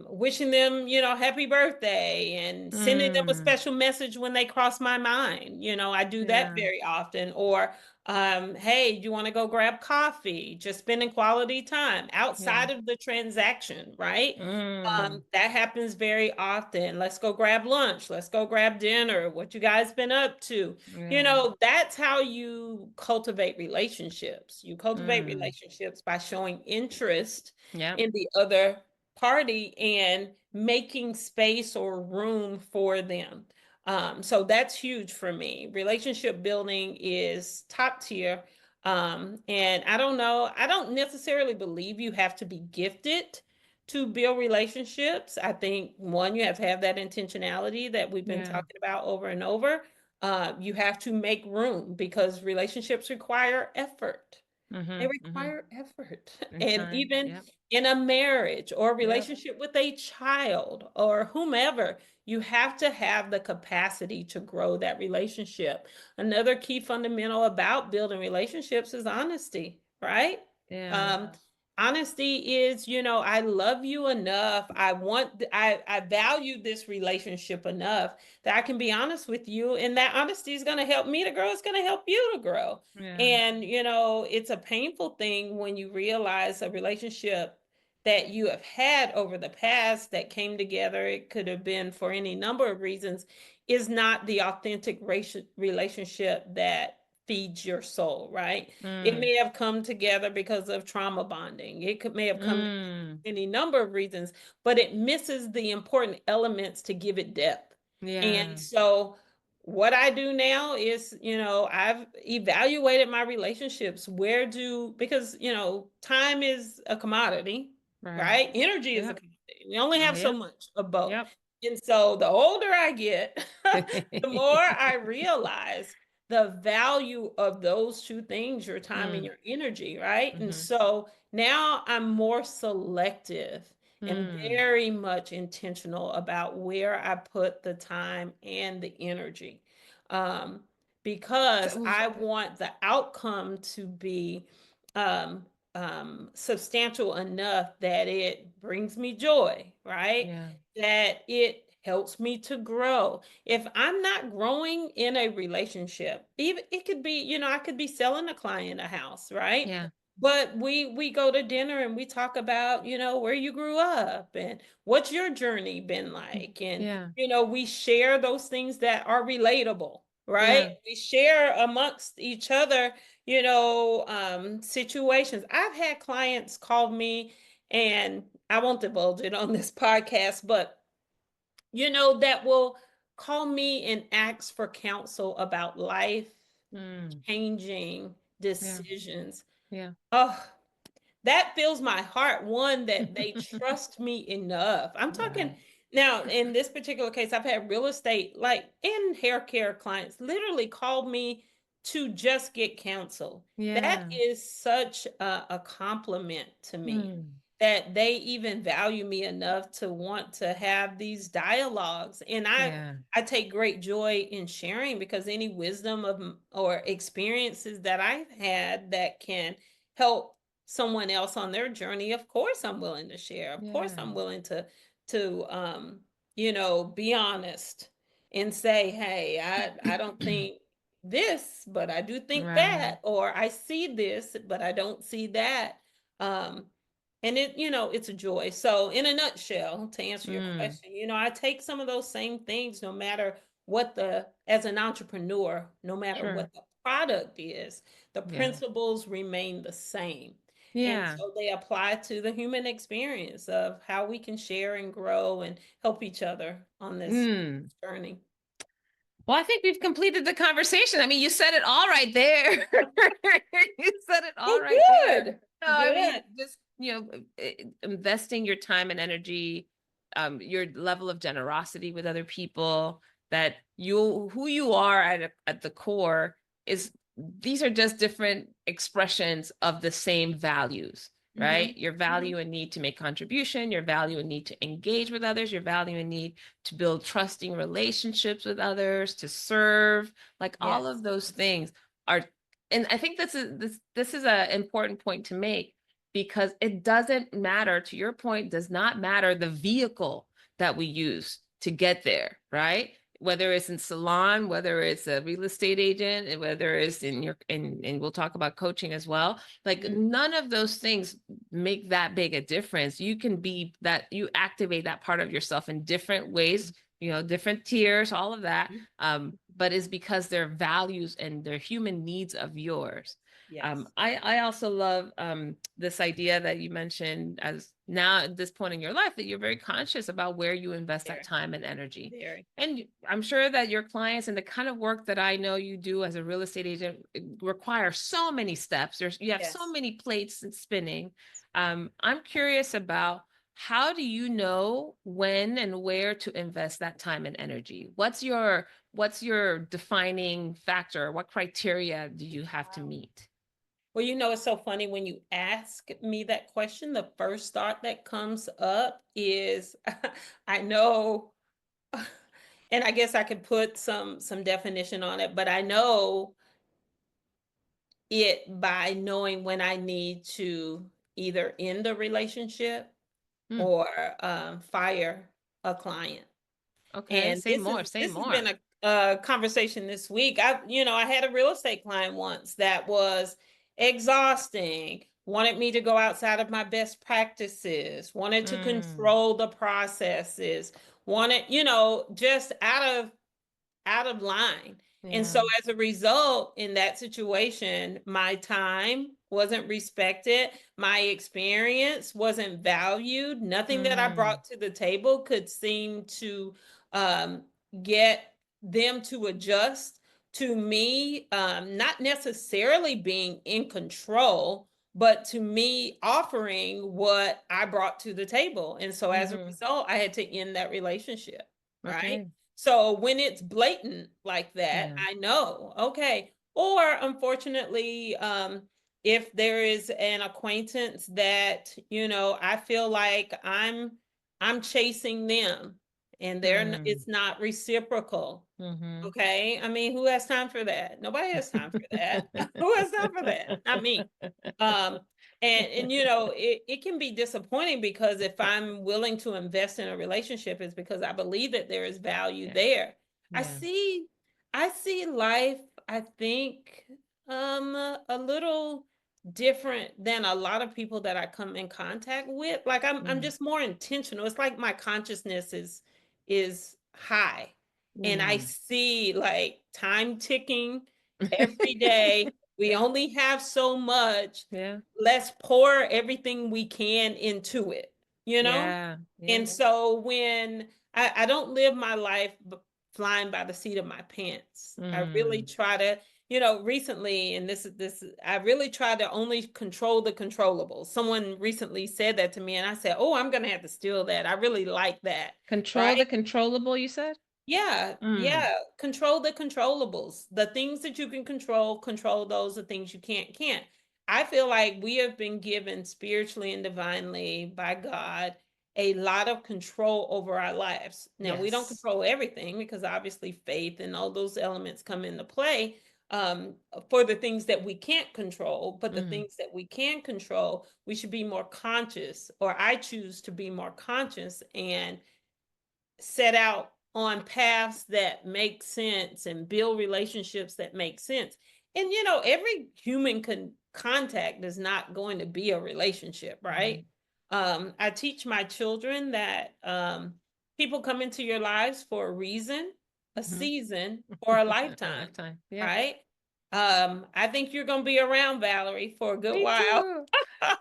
wishing them, happy birthday and sending them a Mm, special message when they cross my mind. I do that yeah. very often. Or hey, you want to go grab coffee? Just spending quality time Yeah. outside of the transaction, right? Mm, That happens very often. Let's go grab lunch. Let's go grab dinner. What you guys been up to? yeah. That's how you cultivate relationships. You cultivate Mm, relationships by showing interest yeah. in the other party and making space or room for them. So that's huge for me. Relationship building is top tier. And I don't know, I don't necessarily believe you have to be gifted to build relationships. I think one, you have to have that intentionality that we've been Yeah. talking about over and over. You have to make room because relationships require effort. They Mm-hmm. Mm-hmm. require effort. In And time. even Yep. in a marriage or Yep. relationship with a child or whomever, you have to have the capacity to grow that relationship. Another key fundamental about building relationships is honesty, right? Yeah. Um, honesty is, I love you enough. I value this relationship enough that I can be honest with you, and that honesty is going to help me to grow. It's going to help you to grow. Yeah. And, it's a painful thing when you realize a relationship that you have had over the past that came together, it could have been for any number of reasons, is not the authentic relationship that feeds your soul, right? It Mm. may have come together because of trauma bonding. May have come together Mm. for any number of reasons, but it misses the important elements to give it depth. And Yeah. so what I do now is, I've evaluated my relationships. Because, time is a commodity, Right. right? Energy is a Yep. commodity. We only have so Yep. much of both. Yep. And so the older I get, the more I realize the value of those two things, your time and Mm. your energy, right? And Mm-hmm. so now I'm more selective and Mm. very much intentional about where I put the time and the energy. Um, because So, I want the outcome to be um, substantial enough that it brings me joy, right? yeah. That it helps me to grow. If I'm not growing in a relationship, even it could be, I could be selling a client a house, right? Yeah. But we go to dinner and we talk about, where you grew up and what's your journey been like. And, Yeah. we share those things that are relatable, right? Yeah. We share amongst each other, situations. I've had clients call me, and I won't divulge it on this podcast, but that will call me and ask for counsel about life Mm. changing Yeah. decisions. Yeah. Oh, that fills my heart. One, that they trust me enough. I'm talking Right. now, in this particular case, I've had real estate, like in hair care clients, literally called me to just get counsel. That Yeah. is such a compliment to me, Mm. that they even value me enough to want to have these dialogues. And Yeah. I take great joy in sharing, because any wisdom or experiences that I've had that can help someone else on their journey, of course I'm willing to share. Of course Yeah. I'm willing to be honest and say, hey, I don't think this, but I do think Right. that, or I see this, but I don't see that. Um, and it's a joy. So in a nutshell, to answer your Mm. question, I take some of those same things, no matter as an entrepreneur, no matter Sure. what the product is, the Yeah. principles remain the same. And Yeah. so they apply to the human experience of how we can share and grow and help each other on this Mm. journey. Well, I think we've completed the conversation. I mean, you said it all right there. You said it all Well, right there. good. No, I mean, Good. just, investing your time and energy, your level of generosity with other people, that who you are at the core is, these are just different expressions of the same values, right? Hmm. Your Hmm. value and need to make contribution, your value and need to engage with others, your value and need to build trusting relationships with others, to serve, like all Yes. of those things are, and I think this is an important point to make, because it doesn't matter, to your point, does not matter the vehicle that we use to get there, right? Whether it's in salon, whether it's a real estate agent, and whether it's in your, and we'll talk about coaching as well. Like Mhm. none of those things make that big a difference. You can be that, you activate that part of yourself in different ways, different tiers, all of that. Mhm. But it's because they're values and they're human needs of yours. Yes. I also love this idea that you mentioned, as now at this point in your life, that you're very conscious about where you invest that Very, time and energy. very. And I'm sure that your clients and the kind of work that I know you do as a real estate agent require so many steps. You have so Yes. many plates spinning. I'm curious about, how do you know when and where to invest that time and energy? What's your defining factor? What criteria do you have to Wow. meet? Well, it's so funny when you ask me that question. The first thought that comes up is, I know, and I guess I could put some definition on it, but I know it by knowing when I need to either end a relationship Mm. or fire a client. Okay. And Say more. Say this has been more. a conversation this week. I had a real estate client once that was exhausting, wanted me to go outside of my best practices, wanted to Mm. control the processes, wanted, just out of line. And so Yeah. as a result, in that situation, my time wasn't respected, my experience wasn't valued, nothing that I Mm. brought to the table could seem to um, get them to adjust to me, not necessarily being in control, but to me offering what I brought to the table. And so as a Mm-hmm. result, I had to end that relationship, right? Okay. So when it's blatant like that, Yeah. I know, okay. Or unfortunately, if there is an acquaintance that, I feel like I'm chasing them and Mm. it's not reciprocal. Mm-hmm. Okay. I mean, who has time for that? Nobody has time for that. Who has time for that? Not me. Um, and it can be disappointing because if I'm willing to invest in a relationship, it's because I believe that there is value Yeah. there. I Yeah. see, I see life, I think, a little different than a lot of people that I come in contact with. Like I'm Mm. just more intentional. It's like my consciousness is high. And I Mm. see like time ticking every day. We only have so much. Yeah. Let's pour everything we can into it, you know? Yeah. Yeah. And so when I don't live my life flying by the seat of my pants, I really Mm. try to, recently, and I really try to only control the controllables. Someone recently said that to me, and I said, "Oh, I'm going to have to steal that. I really like that." Control Right? the controllable, you said? Yeah, Mm. yeah. Control the controllables. The things that you can control those. The things you can't. I feel like we have been given spiritually and divinely by God a lot of control over our lives. Now, we don't Yes. control everything because obviously faith and all those elements come into play for the things that we can't control. But the Mm. things that we can control, we should be more conscious, or I choose to be more conscious and set out on paths that make sense and build relationships that make sense. And every human contact is not going to be a relationship, right? Mhm. I teach my children that people come into your lives for a reason, a Mhm. season, or a A lifetime, lifetime. Yeah. right? I think you're going to be around, Valerie, for a good Me while. too.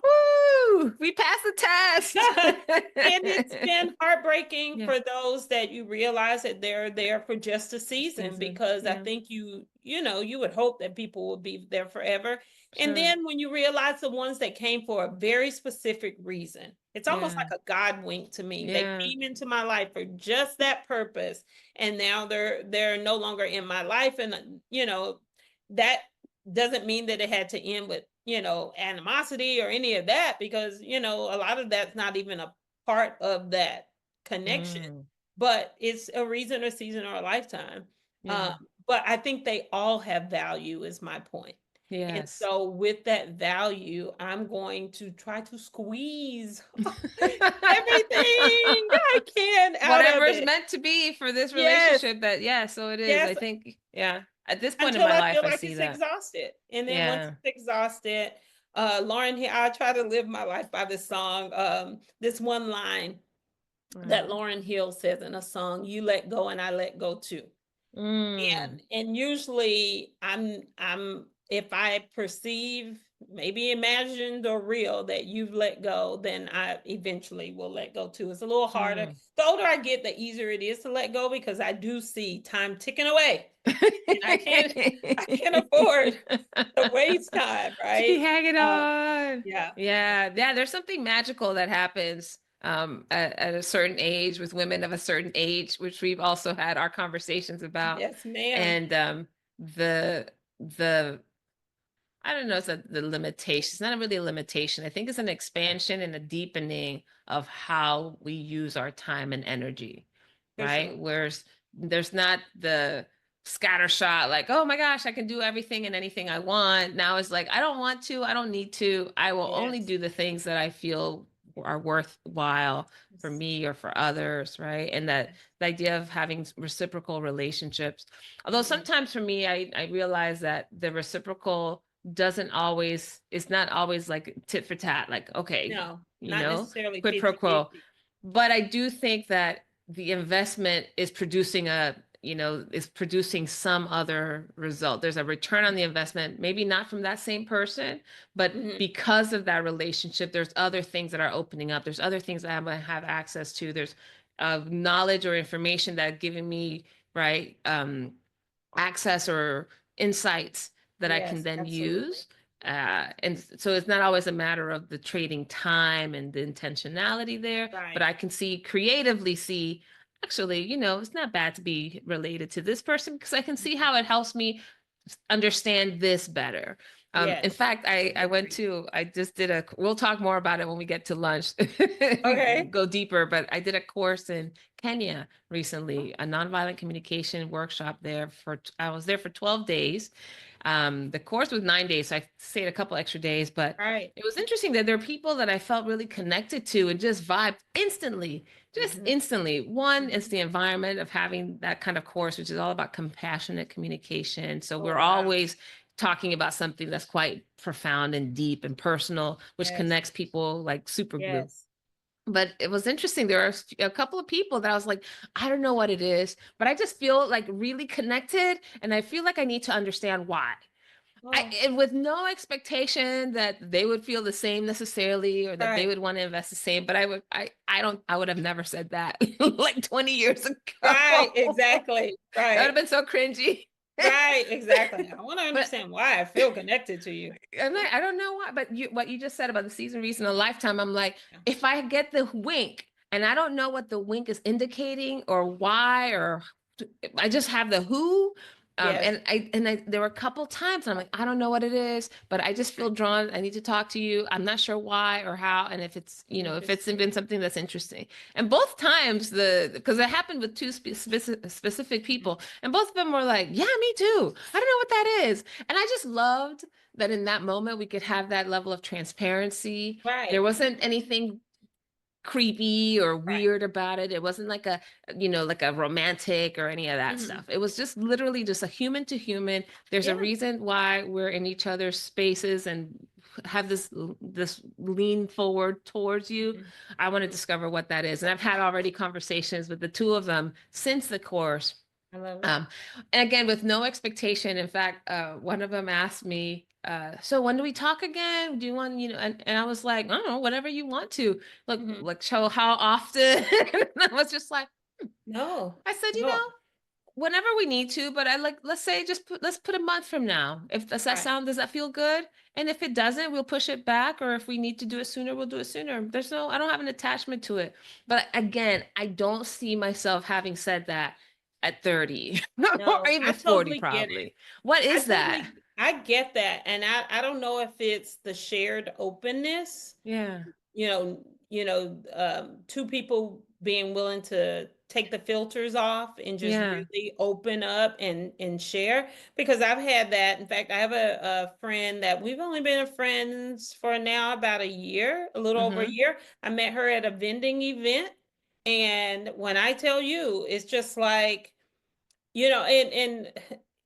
Woo! We passed the test. And it's been heartbreaking Yeah. for those that you realize that they're there for just a season, Season. because I Yeah. think you would hope that people would be there forever. And Sure. then when you realize the ones that came for a very specific reason, it's almost Yeah. like a God wink to me. They Yeah. came into my life for just that purpose, and now they're no longer in my life. And that doesn't mean that it had to end with animosity or any of that, because a lot of that's not even a part of that connection, Mm. but it's a reason, a season, or a lifetime. um, Yeah. but I think they all have value, is my point. And Yes. so with that value, I'm going to try to squeeze everything I can out Whatever of is it. meant to be for this Yes, relationship, that, yeah, so it is. I yes, think, yeah. At this point in until my I life, feel I like see it's that. exhausted. And then once Yeah. it's exhausted, Lauren here, I try to live my life by this song. This one line Right. that Lauren Hill says in a song, "You let go and I let go too." Mm. And usually I'm if I perceive, maybe imagined or real, that you've let go, then I eventually will let go too. It's a little harder. Mm. The older I get, the easier it is to let go, because I do see time ticking away. And I can't afford to waste time, To keep right? hanging Um, on. yeah. Yeah, yeah, there's something magical that happens at a certain age with women of a certain age, which we've also had our conversations about. Yes, ma'am. And the I don't know, it's the limitation. It's not really a limitation. I think it's an expansion and a deepening of how we use our time and energy, For sure. right? Whereas there's not the scattershot, like, oh my gosh, I can do everything and anything I want. Now it's like, I don't want to, I don't need to. I will only Yes. do the things that I feel are worthwhile for Yes. me or for others, right? And that the idea of having reciprocal relationships. Although Mhm. sometimes for me, I realize that the reciprocal doesn't always, it's not always like tit for tat, like, okay, No, you not know, necessarily quid pro quo. 50-50. But I do think that the investment is producing is producing some other result. There's a return on the investment, maybe not from that same person, but Mhm. because of that relationship, there's other things that are opening up. There's other things that I'm going to have access to. There's knowledge or information that are giving me, right, access or insights that I can Yes, then absolutely. use. And so it's not always a matter of the trading time and the intentionality there, but Right. I can creatively see, actually, it's not bad to be related to this person because I can see how it helps me understand this better. In Yes, fact, I went absolutely. to, I just did we'll talk more about it when we get to lunch, Okay. go deeper, but I did a course in Kenya recently, a nonviolent communication workshop there I was there for 12 days. The course was 9 days, so I stayed a couple extra days, but Right. it was interesting that there are people that I felt really connected to and just vibed instantly, just Mhm. instantly. One is Mhm. the environment of having that kind of course, which is all about compassionate communication. So Oh, we're wow. always talking about something that's quite profound and deep and personal, which Yes. connects people like super glue. Yes. But it was interesting. There are a couple of people that I was like, I don't know what it is, but I just feel like really connected. And I feel like I need to understand why. Oh, And with no expectation that they would feel the same necessarily or that they right. would want to invest the same, but I would have never said that like 20 years Right. ago. Exactly. That would have Right. been so cringy. Right. Exactly. I want to But understand why I feel connected to you. I don't know why, but what you just said about the season, reason, a lifetime, I'm like, Yeah. if I get the wink and I don't know what the wink is indicating or why, or I just have the who. Yes. There were a couple times I'm like, I don't know what it is, but I just feel Right. drawn. I need to talk to you. I'm not sure why or how, and if it's, if it's Interesting. been something that's interesting. And both times because it happened with two specific Mhm. people, and both of them were like, yeah, me too. I don't know what that is. And I just loved that in that moment we could have that level of transparency. There Right. wasn't anything creepy or Right. weird about it. It wasn't like like a romantic or any of that Mhm. stuff. It was just literally just a human to human. There's a Yeah. reason why we're in each other's spaces and have this lean forward towards you. Mhm. I want to Mhm. discover what that is. And I've had already conversations with the two of them since the course, I love it. um, and again, with no expectation. In fact, one of them asked me, so when do we talk again? Do you want, and I was like, I don't know, whatever you want to. Look, Mhm. like, show how often. And I was just like, No. I said, No. whenever we need to, but I like, let's say let's put a month from now. If Right. does that feel good? And if it doesn't, we'll push it back. Or if we need to do it sooner, we'll do it sooner. I don't have an attachment to it. But again, I don't see myself having said that at 30 or No. even I 40, totally get it. probably. What I is that? totally I get that. And I don't know if it's the shared openness, Yeah. two people being willing to take the filters off and just Yeah. really open up and share. Because I've had that. In fact, I have a friend that we've only been friends for now about a year, a little over a Mm-hmm. year. I met her at a vending event. And when I tell you, it's just like, and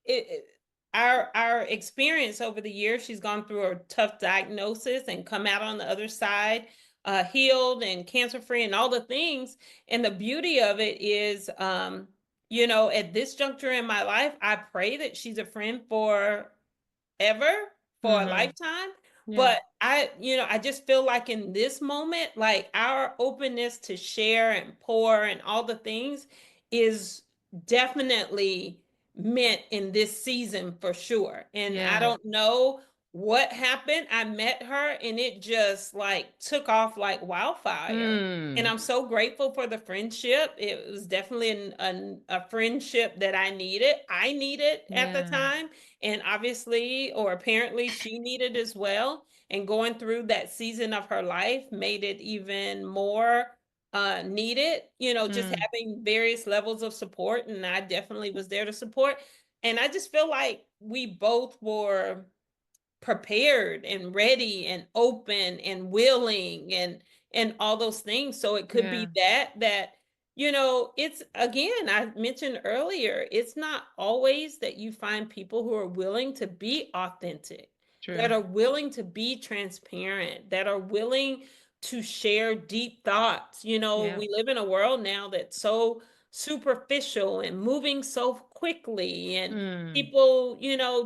it our experience over the years, she's gone through a tough diagnosis and come out on the other side, healed and cancer free and all the things. And the beauty of it is, at this juncture in my life, I pray that she's a friend for ever, for a Mm-hmm. lifetime. Yeah. But I just feel like in this moment, like our openness to share and pour and all the things is definitely meant in this season for sure. And I Yeah. don't know what happened. I met her and it just like took off like wildfire. And Mm. I'm so grateful for the friendship. It was definitely a friendship that I needed. I needed at the Yeah. time, and obviously or apparently she needed as well. And going through that season of her life made it even more needed, just Mm. having various levels of support. And I definitely was there to support. And I just feel like we both were prepared and ready and open and willing and all those things. So it could Yeah, be that it's, again, I mentioned earlier, it's not always that you find people who are willing to be authentic, that true. are willing to be transparent, that are willing to share deep thoughts. Yeah. We live in a world now that's so superficial and moving so quickly, and Mm. people,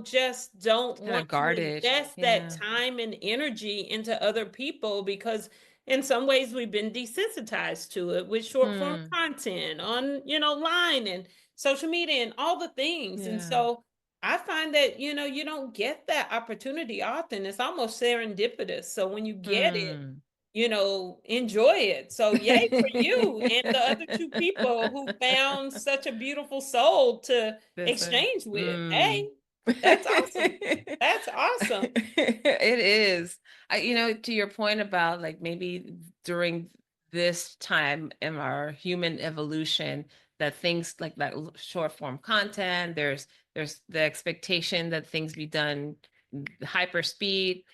just don't Kind of want to guarded. invest that Yeah. time and energy into other people because in some ways we've been desensitized to it with short form Hmm. content on, line and social media and all the things. And Yeah. so I find that, you don't get that opportunity often. It's almost serendipitous. So when you get it, Hmm. enjoy it. So yay for you and the other two people who found such a beautiful soul to This exchange with. mm. Hey, that's awesome. That's awesome. It is. To your point about like maybe during this time in our human evolution, that things like that short form content, there's the expectation that things be done hyper speed.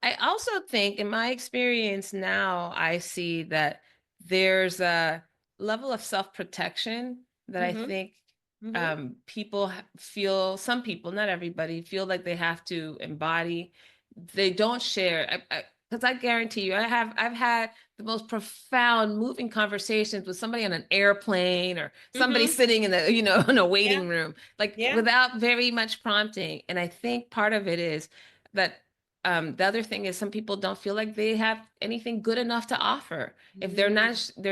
I also think, in my experience now, I see that there's a level of self-protection that I Mm-hmm. think Mm-hmm. people feel, some people, not everybody, feel like they have to embody. They don't share. Because I guarantee you, I've had the most profound, moving conversations with somebody on an airplane or somebody Mm-hmm. sitting in the, in a Yeah. waiting room, like Yeah. without very much prompting. And I think part of it is that the other thing is some people don't feel like they have anything good enough to offer. If they're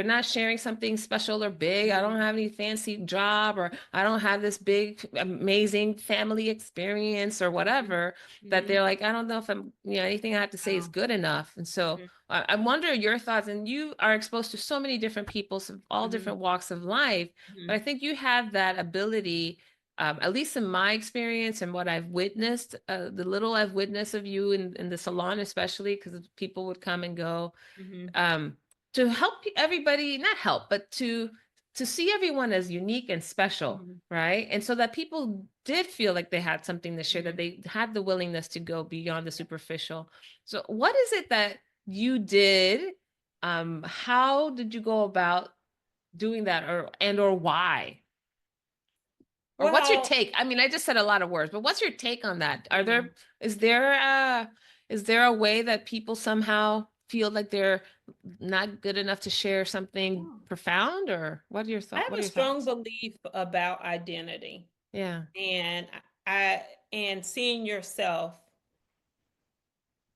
not sharing something special or big. I don't have any fancy job, or I don't have this big amazing family experience or whatever, that Mm-hmm. they're like, I don't know if anything I have to say is Wow. good enough. And so Mm-hmm. I wonder your thoughts, and you are exposed to so many different people of all Mm-hmm. different walks of life, but I think you have that ability, at least in my experience and what I've witnessed, the little I've witnessed of you in the salon, especially because people would come and go, Mm-hmm. um, to help everybody, not help, but to see everyone as unique and special, Mm-hmm. right? And so that people did feel like they had something to share, that Mm-hmm. they had the willingness to go beyond the superficial. So what is it that you did? How did you go about doing that, or why? Or what's your Well, take? I mean, I just said a lot of words, but what's your take on that? yeah. Is there is there a way that people somehow feel like they're not good enough to share something Yeah. profound, or I have what are a your strong thoughts? belief about identity Yeah. and I and seeing yourself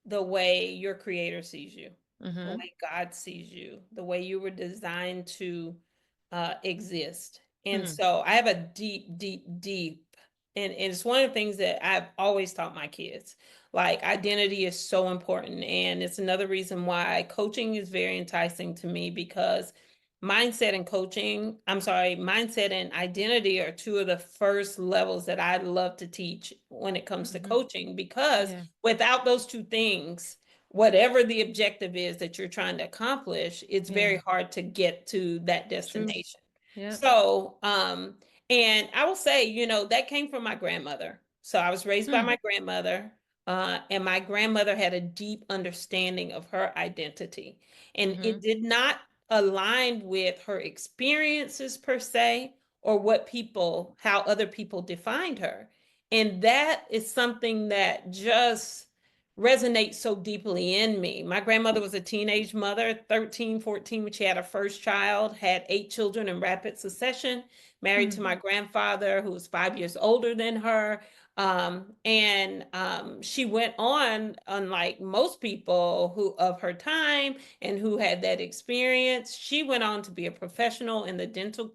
the way your creator sees you, the Mm-hmm. way God sees you, the way you were designed to exist. And Hmm. so I have a deep, deep, deep, and it's one of the things that I've always taught my kids. Like identity is so important. And it's another reason why coaching is very enticing to me because mindset and identity are two of the first levels that I love to teach when it comes to Mm-hmm. coaching because Yeah. without those two things, whatever the objective is that you're trying to accomplish, it's Yeah. very hard to get to that True. destination. Yeah. So, and I will say, that came from my grandmother. So I was raised by Hmm. my grandmother, and my grandmother had a deep understanding of her identity. And Mm-hmm. it did not align with her experiences per se, or how other people defined her. And that is something that just resonates so deeply in me. My grandmother was a teenage mother, 13, 14, when she had her first child, had 8 children in rapid succession, married Hmm. to my grandfather, who was 5 years older than her. And she went on, unlike most people who of her time and who had that experience, she went on to be a professional in the dental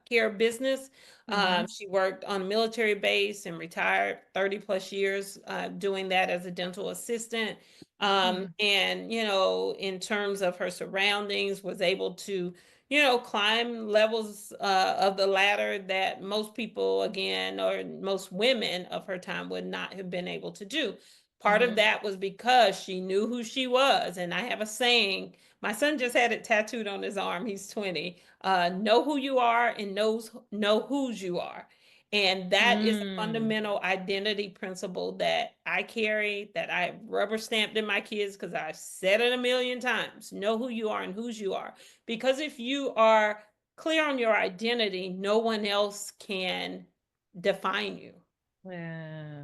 care business. Mm-hmm. She worked on a military base and retired 30 plus years doing that as a dental assistant. Hmm. And, in terms of her surroundings, was able to, climb levels of the ladder that most people, again, or most women of her time would not have been able to do. Part of Mm-hmm. that was because she knew who she was. And I have a saying, my son just had it tattooed on his arm. He's 20. Know who you are and know whose you are. And that is a Mm. fundamental identity principle that I carry, that I rubber stamped in my kids because I've said it a million times. Know who you are and whose you are. Because if you are clear on your identity, no one else can define you. Yeah.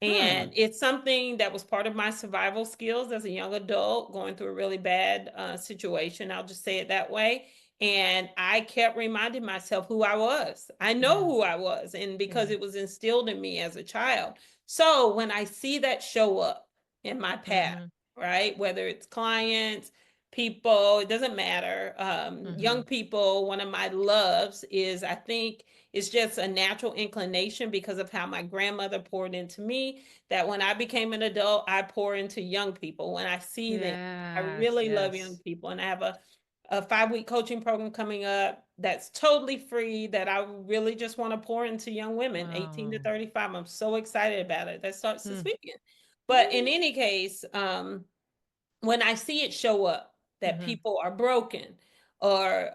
And it's something that was part of my survival skills as a young adult going through a really bad situation. I'll just say it that way. And I kept reminding myself who I was. I know Yeah. who I was, and because Yeah. it was instilled in me as a child. So when I see that show up in my path, Mm-hmm. right, whether it's clients, people, it doesn't matter. Mm-hmm. Young people, one of my loves is, I think, it's just a natural inclination because of how my grandmother poured into me, that when I became an adult, I pour into young people. When I see them, I Yes. really love young Yes. people. And I have a 5-week coaching program coming up that's totally free that I really just want to pour into young women, 18 to Wow. 35. I'm so excited about it. That starts this Mm. weekend. But in any case, when I see it show up that Mm-hmm. people are broken, or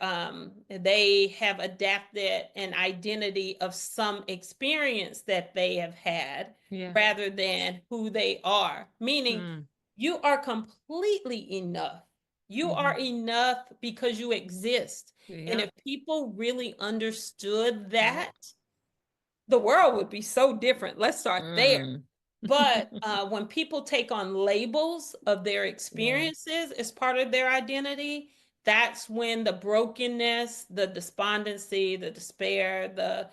they have adapted an identity of some experience that they have had Yeah. rather than who they are, meaning Mm. you are completely enough. You Mm-hmm. are enough because you exist. And Yep. if people really understood Yep. that, the world would be so different. Let's start there. Mm. But when people take on labels of their Yeah. experiences as part of their identity, that's when the brokenness, the despondency, the despair, the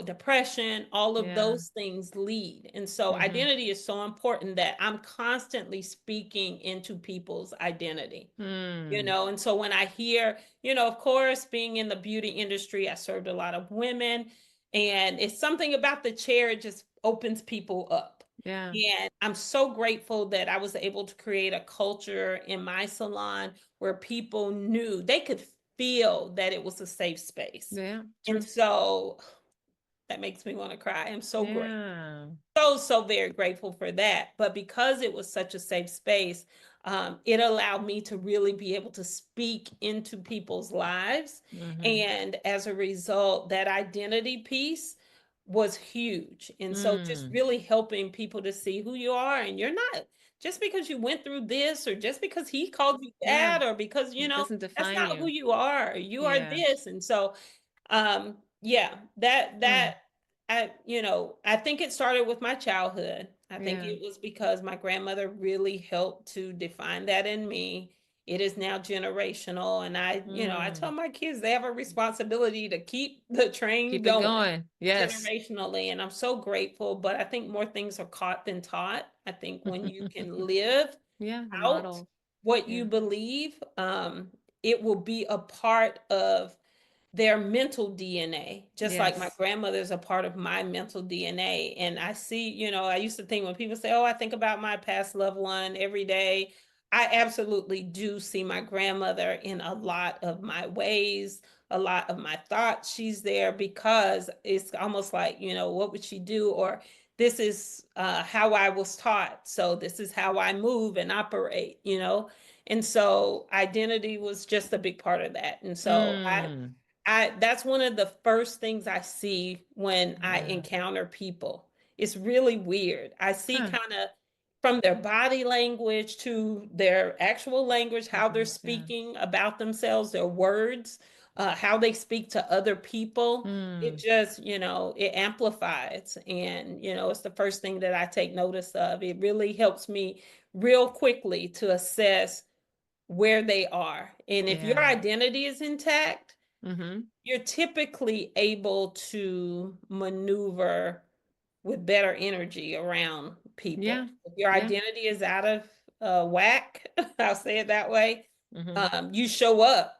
depression, all of Yeah. those things lead. And so Mm-hmm. identity is so important that I'm constantly speaking into people's identity. Mm. And so when I hear, of course, being in the beauty industry, I served a lot of women, and it's something about the chair, it just opens people up. Yeah. And I'm so grateful that I was able to create a culture in my salon where people knew they could feel that it was a safe space. Yeah. And True. so that makes me want to cry. I'm so grateful, Yeah. so very grateful for that. But because it was such a safe space, it allowed me to really be able to speak into people's lives. Mm-hmm. And as a result, that identity piece was huge. And so just Mm. really helping people to see who you are, and you're not just because you went through this, or just because he called you Yeah. that, or because It doesn't that's define not who you. you are. You are Yeah. this. And so yeah, that Mm. I think it started with my childhood. I think Yeah. it was because my grandmother really helped to define that in me. It is now generational, and I tell Mm. my kids they have a responsibility to keep the train Keep it going going. Yes. generationally, and I'm so grateful. But I think more things are caught than taught. I think when you can live Yeah. The out model. what you Yeah. believe, it will be a part of their mental DNA, just like my Yes. grandmother's a part of my mental DNA. And I see, I used to think when people say, oh, I think about my past loved one every day. I absolutely do see my grandmother in a lot of my ways, a lot of my thoughts. She's there because it's almost like, what would she do? Or this is how I was taught. So this is how I move and operate. And so identity was just a big part of that. And so Mm. that's one of the first things I see when I Yeah. encounter people. It's really weird. I see Huh. kind of from their body language to their actual language, how they're Difference. Yeah. speaking about themselves, their words, how they speak to other people. It Mm. just, it amplifies. And, it's the first thing that I take notice of. It really helps me real quickly to assess where they are. And if your Yeah. identity is intact, Mm-hmm. you're typically able to maneuver with better energy around Yeah. people. If your Yeah. identity is out of whack, I'll say it that way, Mm-hmm. you show up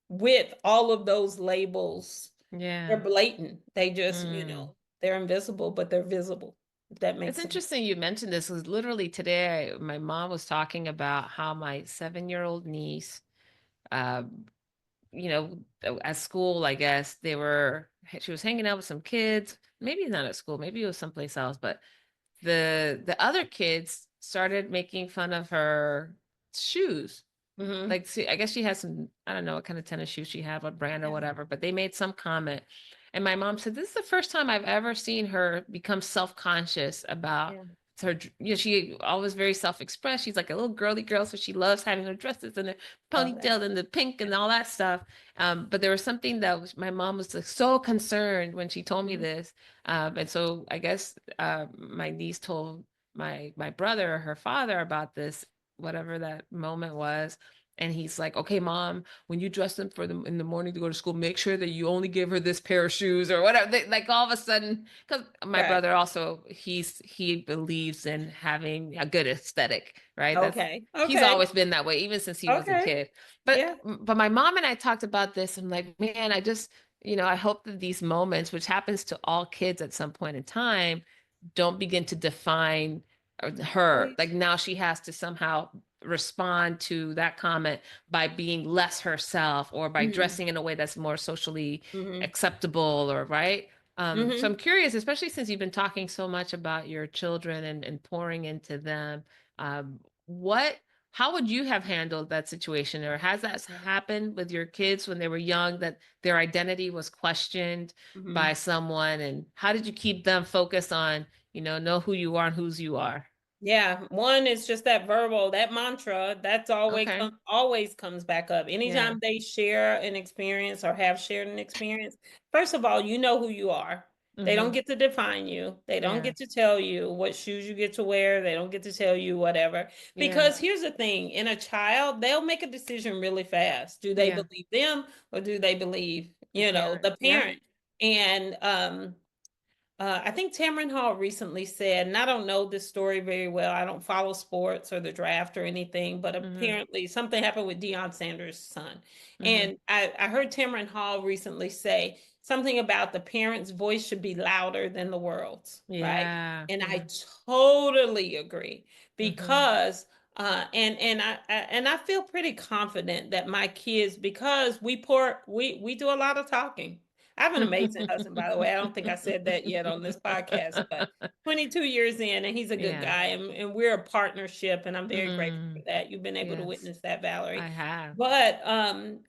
with all of those labels. They're Yeah. blatant. They just, Mm. they're invisible, but they're visible, if that It's makes sense. interesting you mentioned this because literally today my mom was talking about how my 7-year-old niece, uh, at school, I guess she was hanging out with some kids, maybe not at school, maybe it was someplace else, but the other kids started making fun of her shoes. Hmm. Like, see, I guess she has some, I don't know what kind of tennis shoes she had, what brand or Yeah. whatever, but they made some comment. And my mom said, this is the first time I've ever seen her become self-conscious about Yeah. her, she always very self-expressed. She's like a little girly girl, so she loves having her dresses and the Love that. ponytail and the pink and all that stuff. But there was something that my mom was like so concerned when she told me Mhm. this. And so I guess my niece told my brother or her father about this, whatever that moment was. And he's like, okay, mom, when you dress them for them in the morning to go to school, make sure that you only give her this pair of shoes or whatever. Like all of a sudden, because my Right. brother also, he believes in having a good aesthetic, right? Okay. He's Okay. always been that way, even since he was a Okay. kid. Yeah. But my mom and I talked about this. I'm like, man, I just, I hope that these moments, which happens to all kids at some point in time, don't begin to define her. Right. Like now she has to somehow respond to that comment by being less herself or by Mm-hmm. dressing in a way that's more socially Mm-hmm. acceptable or right. So Mm-hmm. I'm curious, especially since you've been talking so much about your children and pouring into them, what how would you have handled that situation, or has that happened with your kids when they were young, that their identity was questioned Mm-hmm. by someone, and how did you keep them focused on, know who you are and whose you are? Yeah, one is just that verbal, that mantra, that's Okay. always comes back up. Yeah. Anytime they share an experience or have shared an experience, first of all, you know who you are. They don't Mm-hmm. get to define you. They don't Yeah. get to tell you what shoes you get to wear. They don't get to tell you whatever. Yeah. Because here's the thing, in a child, they'll make a decision really fast. Do they Yeah. believe them or do they believe, The parent. the Yeah. parent? And I think Tamron Hall recently said, and I don't know this story very well. I don't follow sports or the draft or anything, but Mm-hmm. apparently something happened with Deion Sanders' son. Mm-hmm. And I heard Tamron Hall recently say something about the parent's voice should be louder than the world's, right? Yeah. And I Yeah. totally agree Mm-hmm. because and I feel pretty confident that my kids, because we do a lot of talking. I have an amazing husband, by the way. I don't think I said that yet on this podcast, but 22 years in, and he's a good Yeah. guy, and we're a partnership, and I'm very grateful for Mm. that. You've been able to Yes, witness that, Valerie. I have. But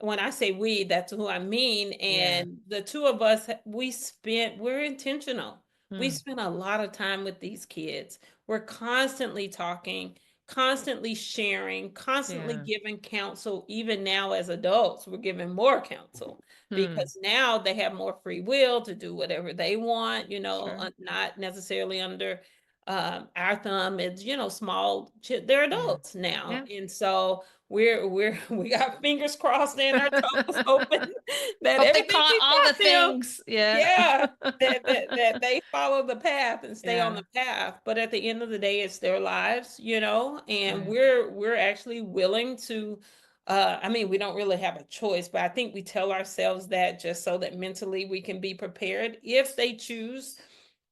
when I say we, that's who I mean. Yeah. And the two of us, we're intentional. We Mm. spend a lot of time with these kids. We're constantly talking, constantly sharing, constantly Yeah. giving counsel. Even now, as adults, we're giving more counsel Hmm. because now they have more free will to do whatever they want, Sure. not necessarily under our thumb. It's, they're Yeah. adults now. Yeah. And so we got fingers crossed and our toes open that Hope they everything caught we all the taught them, things. Yeah. yeah, that they follow the path and stay on Yeah. the path. But at the end of the day, it's their lives, and Right. we're actually willing to. I mean, we don't really have a choice, but I think we tell ourselves that just so that mentally we can be prepared if they choose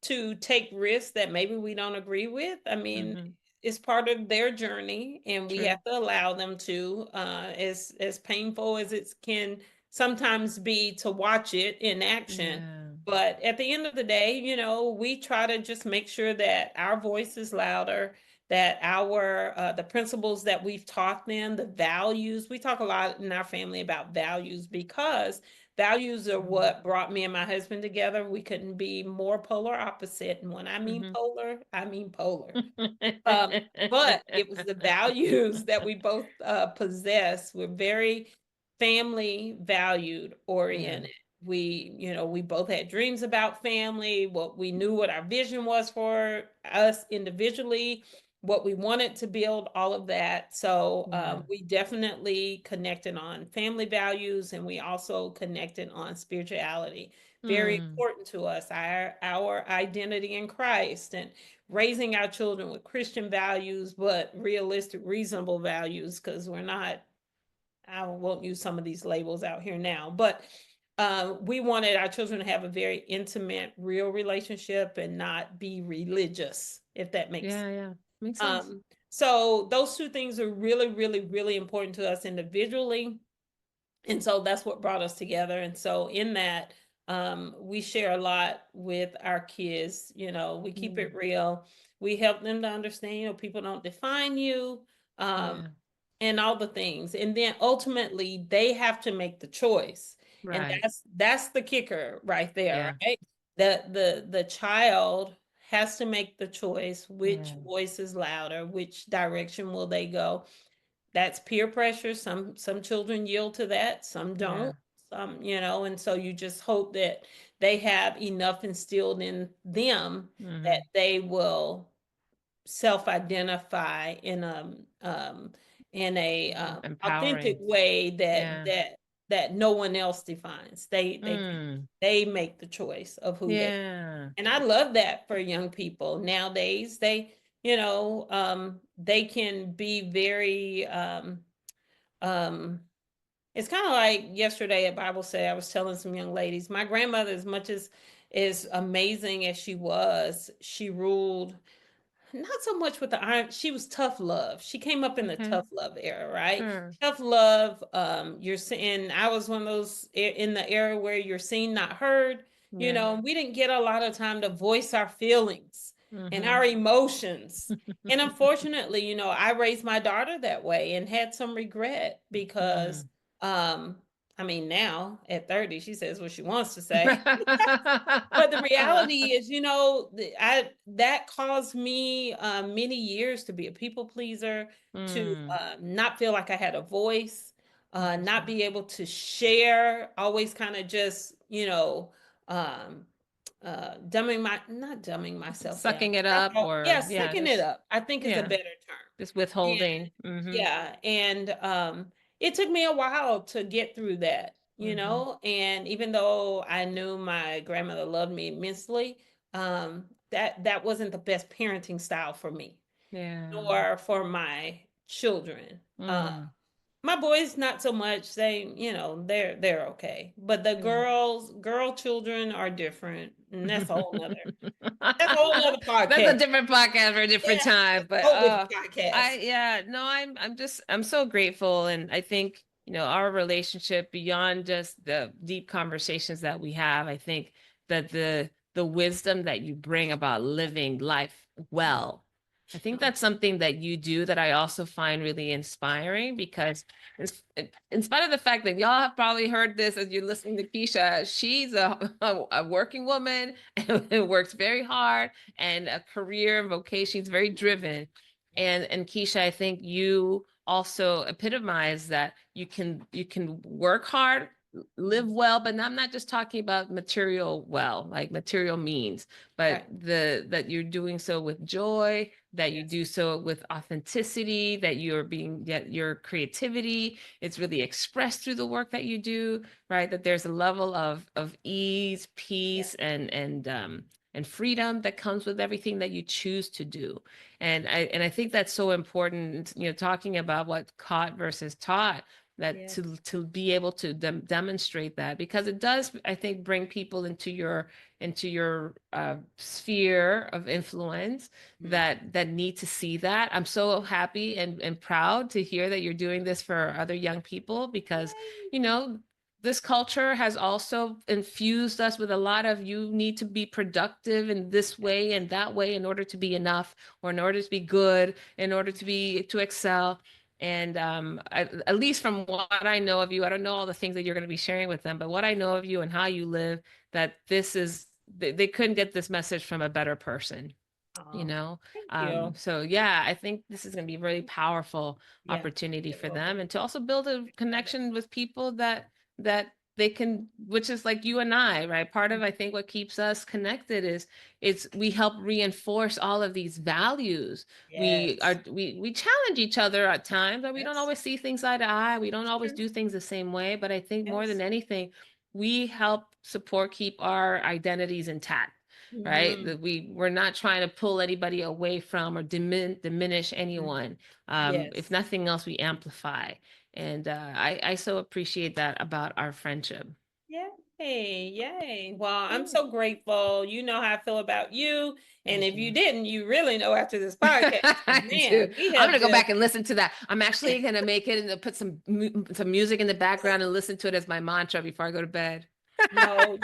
to take risks that maybe we don't agree with. I mean, Mm-hmm. it's part of their journey, and we True. have to allow them to, as painful as it can sometimes be to watch it in action. Yeah. But at the end of the day, we try to just make sure that our voice is louder, that our the principles that we've taught them, the values. We talk a lot in our family about values because values are what brought me and my husband together. We couldn't be more polar opposite. And when I mean Mm-hmm. polar, I mean polar. But Mm-hmm. it was the values that we both possess. We're very family valued Yeah. oriented. We both had dreams about family, what our vision was for us individually, what we wanted to build, all of that. So Yeah. we definitely connected on family values, and we also connected on spirituality. Very Mm. important to us, our identity in Christ, and raising our children with Christian values, but realistic, reasonable values, because I won't use some of these labels out here now, but we wanted our children to have a very intimate, real relationship and not be religious, if that makes sense. Yeah. Yeah. Makes sense. So those two things are really, really, really important to us individually. And so that's what brought us together. And so in that, we share a lot with our kids. We keep Mm. it real. We help them to understand, people don't define you, um, Yeah. and all the things. And then ultimately, they have to make the choice. And Right. that's the kicker right there, Yeah. right? The child has to make the choice, which Yeah. voice is louder, which direction will they go. That's peer pressure. Some children yield to that, some Yeah. don't. Some, and so you just hope that they have enough instilled in them that Hmm. they will self-identify in a authentic Empowering. way that Yeah. that no one else defines. Mm. They make the choice of who they. Yeah. And I love that for young people nowadays. They can be very um it's kind of like yesterday at Bible study. I was telling some young ladies, my grandmother, as much as amazing as she was, she ruled not so much with the iron. She was tough love. She came up in the Okay. tough love era, right? Sure. Tough love. You're saying I was one of those in the era where you're seen, not heard. Yeah. We didn't get a lot of time to voice our feelings and Hmm. our emotions. And unfortunately, I raised my daughter that way and had some regret because, Mm. um, I mean, now at 30, she says what she wants to say. But the reality is, I that caused me many years to be a people pleaser, to Mm. not feel like I had a voice, not Interesting. be able to share, always kind of just, um, not dumbing myself down. Sucking it That's up, all. or Yeah, yeah, sucking it just up, I think is a yeah, better term. just withholding. Hmm. Yeah, and it took me a while to get through that, Hmm. and even though I knew my grandmother loved me immensely, that wasn't the best parenting style for me, Yeah. nor for my children. Mm. My boys not so much. They're okay, but the Yeah. girl children are different, and That's that's a whole nother a podcast. different podcast for a different Yeah, time. But whole different podcast. yeah, no, I'm so grateful. And I think, our relationship, beyond just the deep conversations that we have, I think that the wisdom that you bring about living life well, I think that's something that you do that I also find really inspiring, because in spite of the fact that y'all have probably heard this as you're listening to Keisha, she's a working woman and works very hard, and a career and vocation. She's very driven. And Keisha, I think you also epitomize that you can work hard, live well, but I'm not just talking about material well, like material means, but Right. that you're doing so with joy, that you Yes. do so with authenticity, that your creativity, it's really expressed through the work that you do, right? That there's a level of ease, Yes. peace, and freedom that comes with everything that you choose to do. And I think that's so important, talking about what caught versus taught, that Yeah. to be able to demonstrate that, because it does, I think, bring people into your sphere of influence, Mhm. that need to see that. I'm so happy and proud to hear that you're doing this for other young people, because Yay. you know this culture has also infused us with a lot of, you need to be productive in this way and that way in order to be enough, or in order to be good, in order to excel. And at least from what I know of you, I don't know all the things that you're going to be sharing with them, but what I know of you and how you live, that they couldn't get this message from a better person you Oh, know thank you. so yeah, I think this is going to be a really powerful Yeah, opportunity it for will them, be. and to also build a Excited. connection with people that they can, which is like you and I, right? Part of, I think, what keeps us connected is we help reinforce all of these values. Yes. We challenge each other at times, and we don't Yes. always see things eye to eye, we don't It's always true. do things the same way, but I think more Yes. than anything, we help support, keep our identities intact, right? Hmm. That we're not trying to pull anybody away from, or diminish Hmm. anyone. If Yes. nothing else, we amplify. And I so appreciate that about our friendship. Yay. Yay. Well, I'm Yeah. so grateful. You know how I feel about you. And Thank if you you. didn't, you really know after this podcast. 'Cause, I do. man, we I'm have gonna go just, back and listen to that. I'm actually gonna make it and put some music in the background and listen to it as my mantra before I go to bed. no,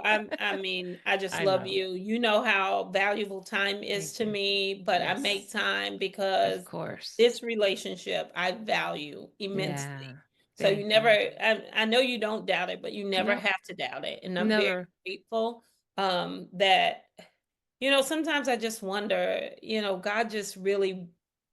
I mean, I just I love know. you. You know how valuable time is Thank to you. me, but I make Yes, time of because course. this relationship I value Yeah. immensely. So you Thank never, you. I know you don't doubt it, but you never No, have to doubt it. And I'm very never. grateful that, sometimes I just wonder, God just really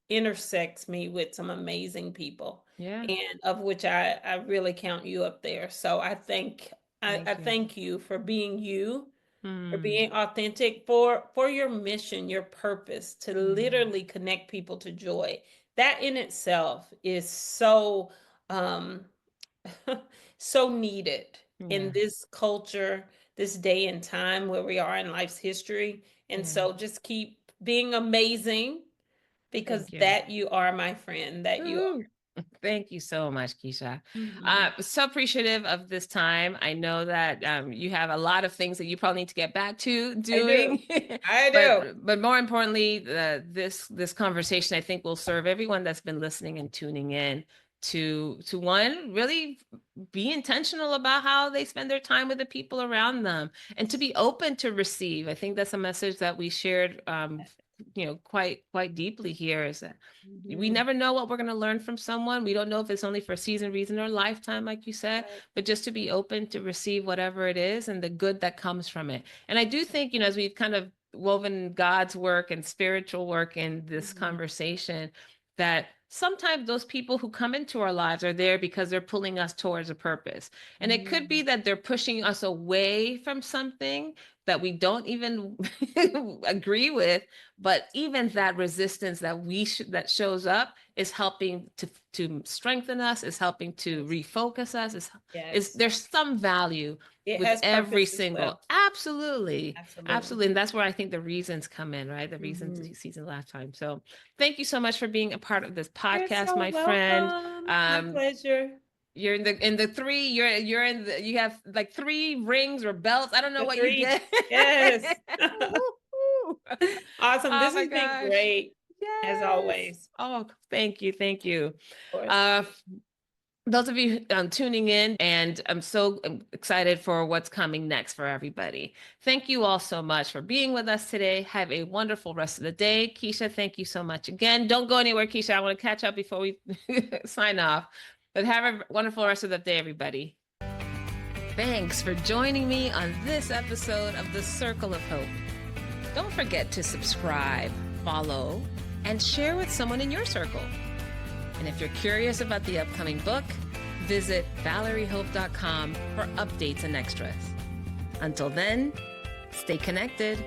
intersects me with some amazing people, Yeah. and of which I really count you up there. So I Thank you. thank you for being you, for Mm, being authentic, for your mission, your purpose to yeah. literally connect people to joy. That in itself is so um so needed in Yeah. this culture, this day and time where we are in life's history. And Yeah. so just keep being amazing, because Thank you. that you are, my friend, that you Woo-hoo. Thank you so much, Keisha. are. Mhm. So appreciative of this time. I know that you have a lot of things that you probably need to get back to I do. doing, I but do. more importantly, this conversation I think will serve everyone that's been listening and tuning in to one really be intentional about how they spend their time with the people around them and to be open to receive. I think that's a message that we shared quite deeply here is that we Mhm. never know what we're going to learn from someone. We don't know if it's only for a season, reason, or lifetime, like you said, Right. but just to be open to receive whatever it is and the good that comes from it. And I do think, as we've kind of woven God's work and spiritual work in this Mhm. conversation, that sometimes those people who come into our lives are there because they're pulling us towards a purpose. And it could be Mhm. that they're pushing us away from something that we don't even agree with, but even that resistance that shows up is helping to strengthen us, is helping to Yes. refocus us, is Yes. there's some value It with has every purpose as single. well. Absolutely. Absolutely. Absolutely. And that's where I think the reasons come in, right? The reasons Mhm. to season lifetime. So thank you so much for being a part of this You're podcast, so my friend. welcome. My Um, pleasure. you're in the three, you're in the, you have like three rings or belts. I don't know The what you three. get. Yes. Woo-hoo. Awesome. Oh This my has been gosh. great, as Yes. always. Oh, thank you. Thank you. Of course. Uh, those of you tuning in, and I'm so excited for what's coming next for everybody. Thank you all so much for being with us today. Have a wonderful rest of the day. Keisha, thank you so much again. Don't go anywhere, Keisha. I want to catch up before we sign off. But have a wonderful rest of the day, everybody. Thanks for joining me on this episode of The Circle of Hope. Don't forget to subscribe, follow, and share with someone in your circle. And if you're curious about the upcoming book, visit valeriehope.com for updates and extras. Until then, stay connected.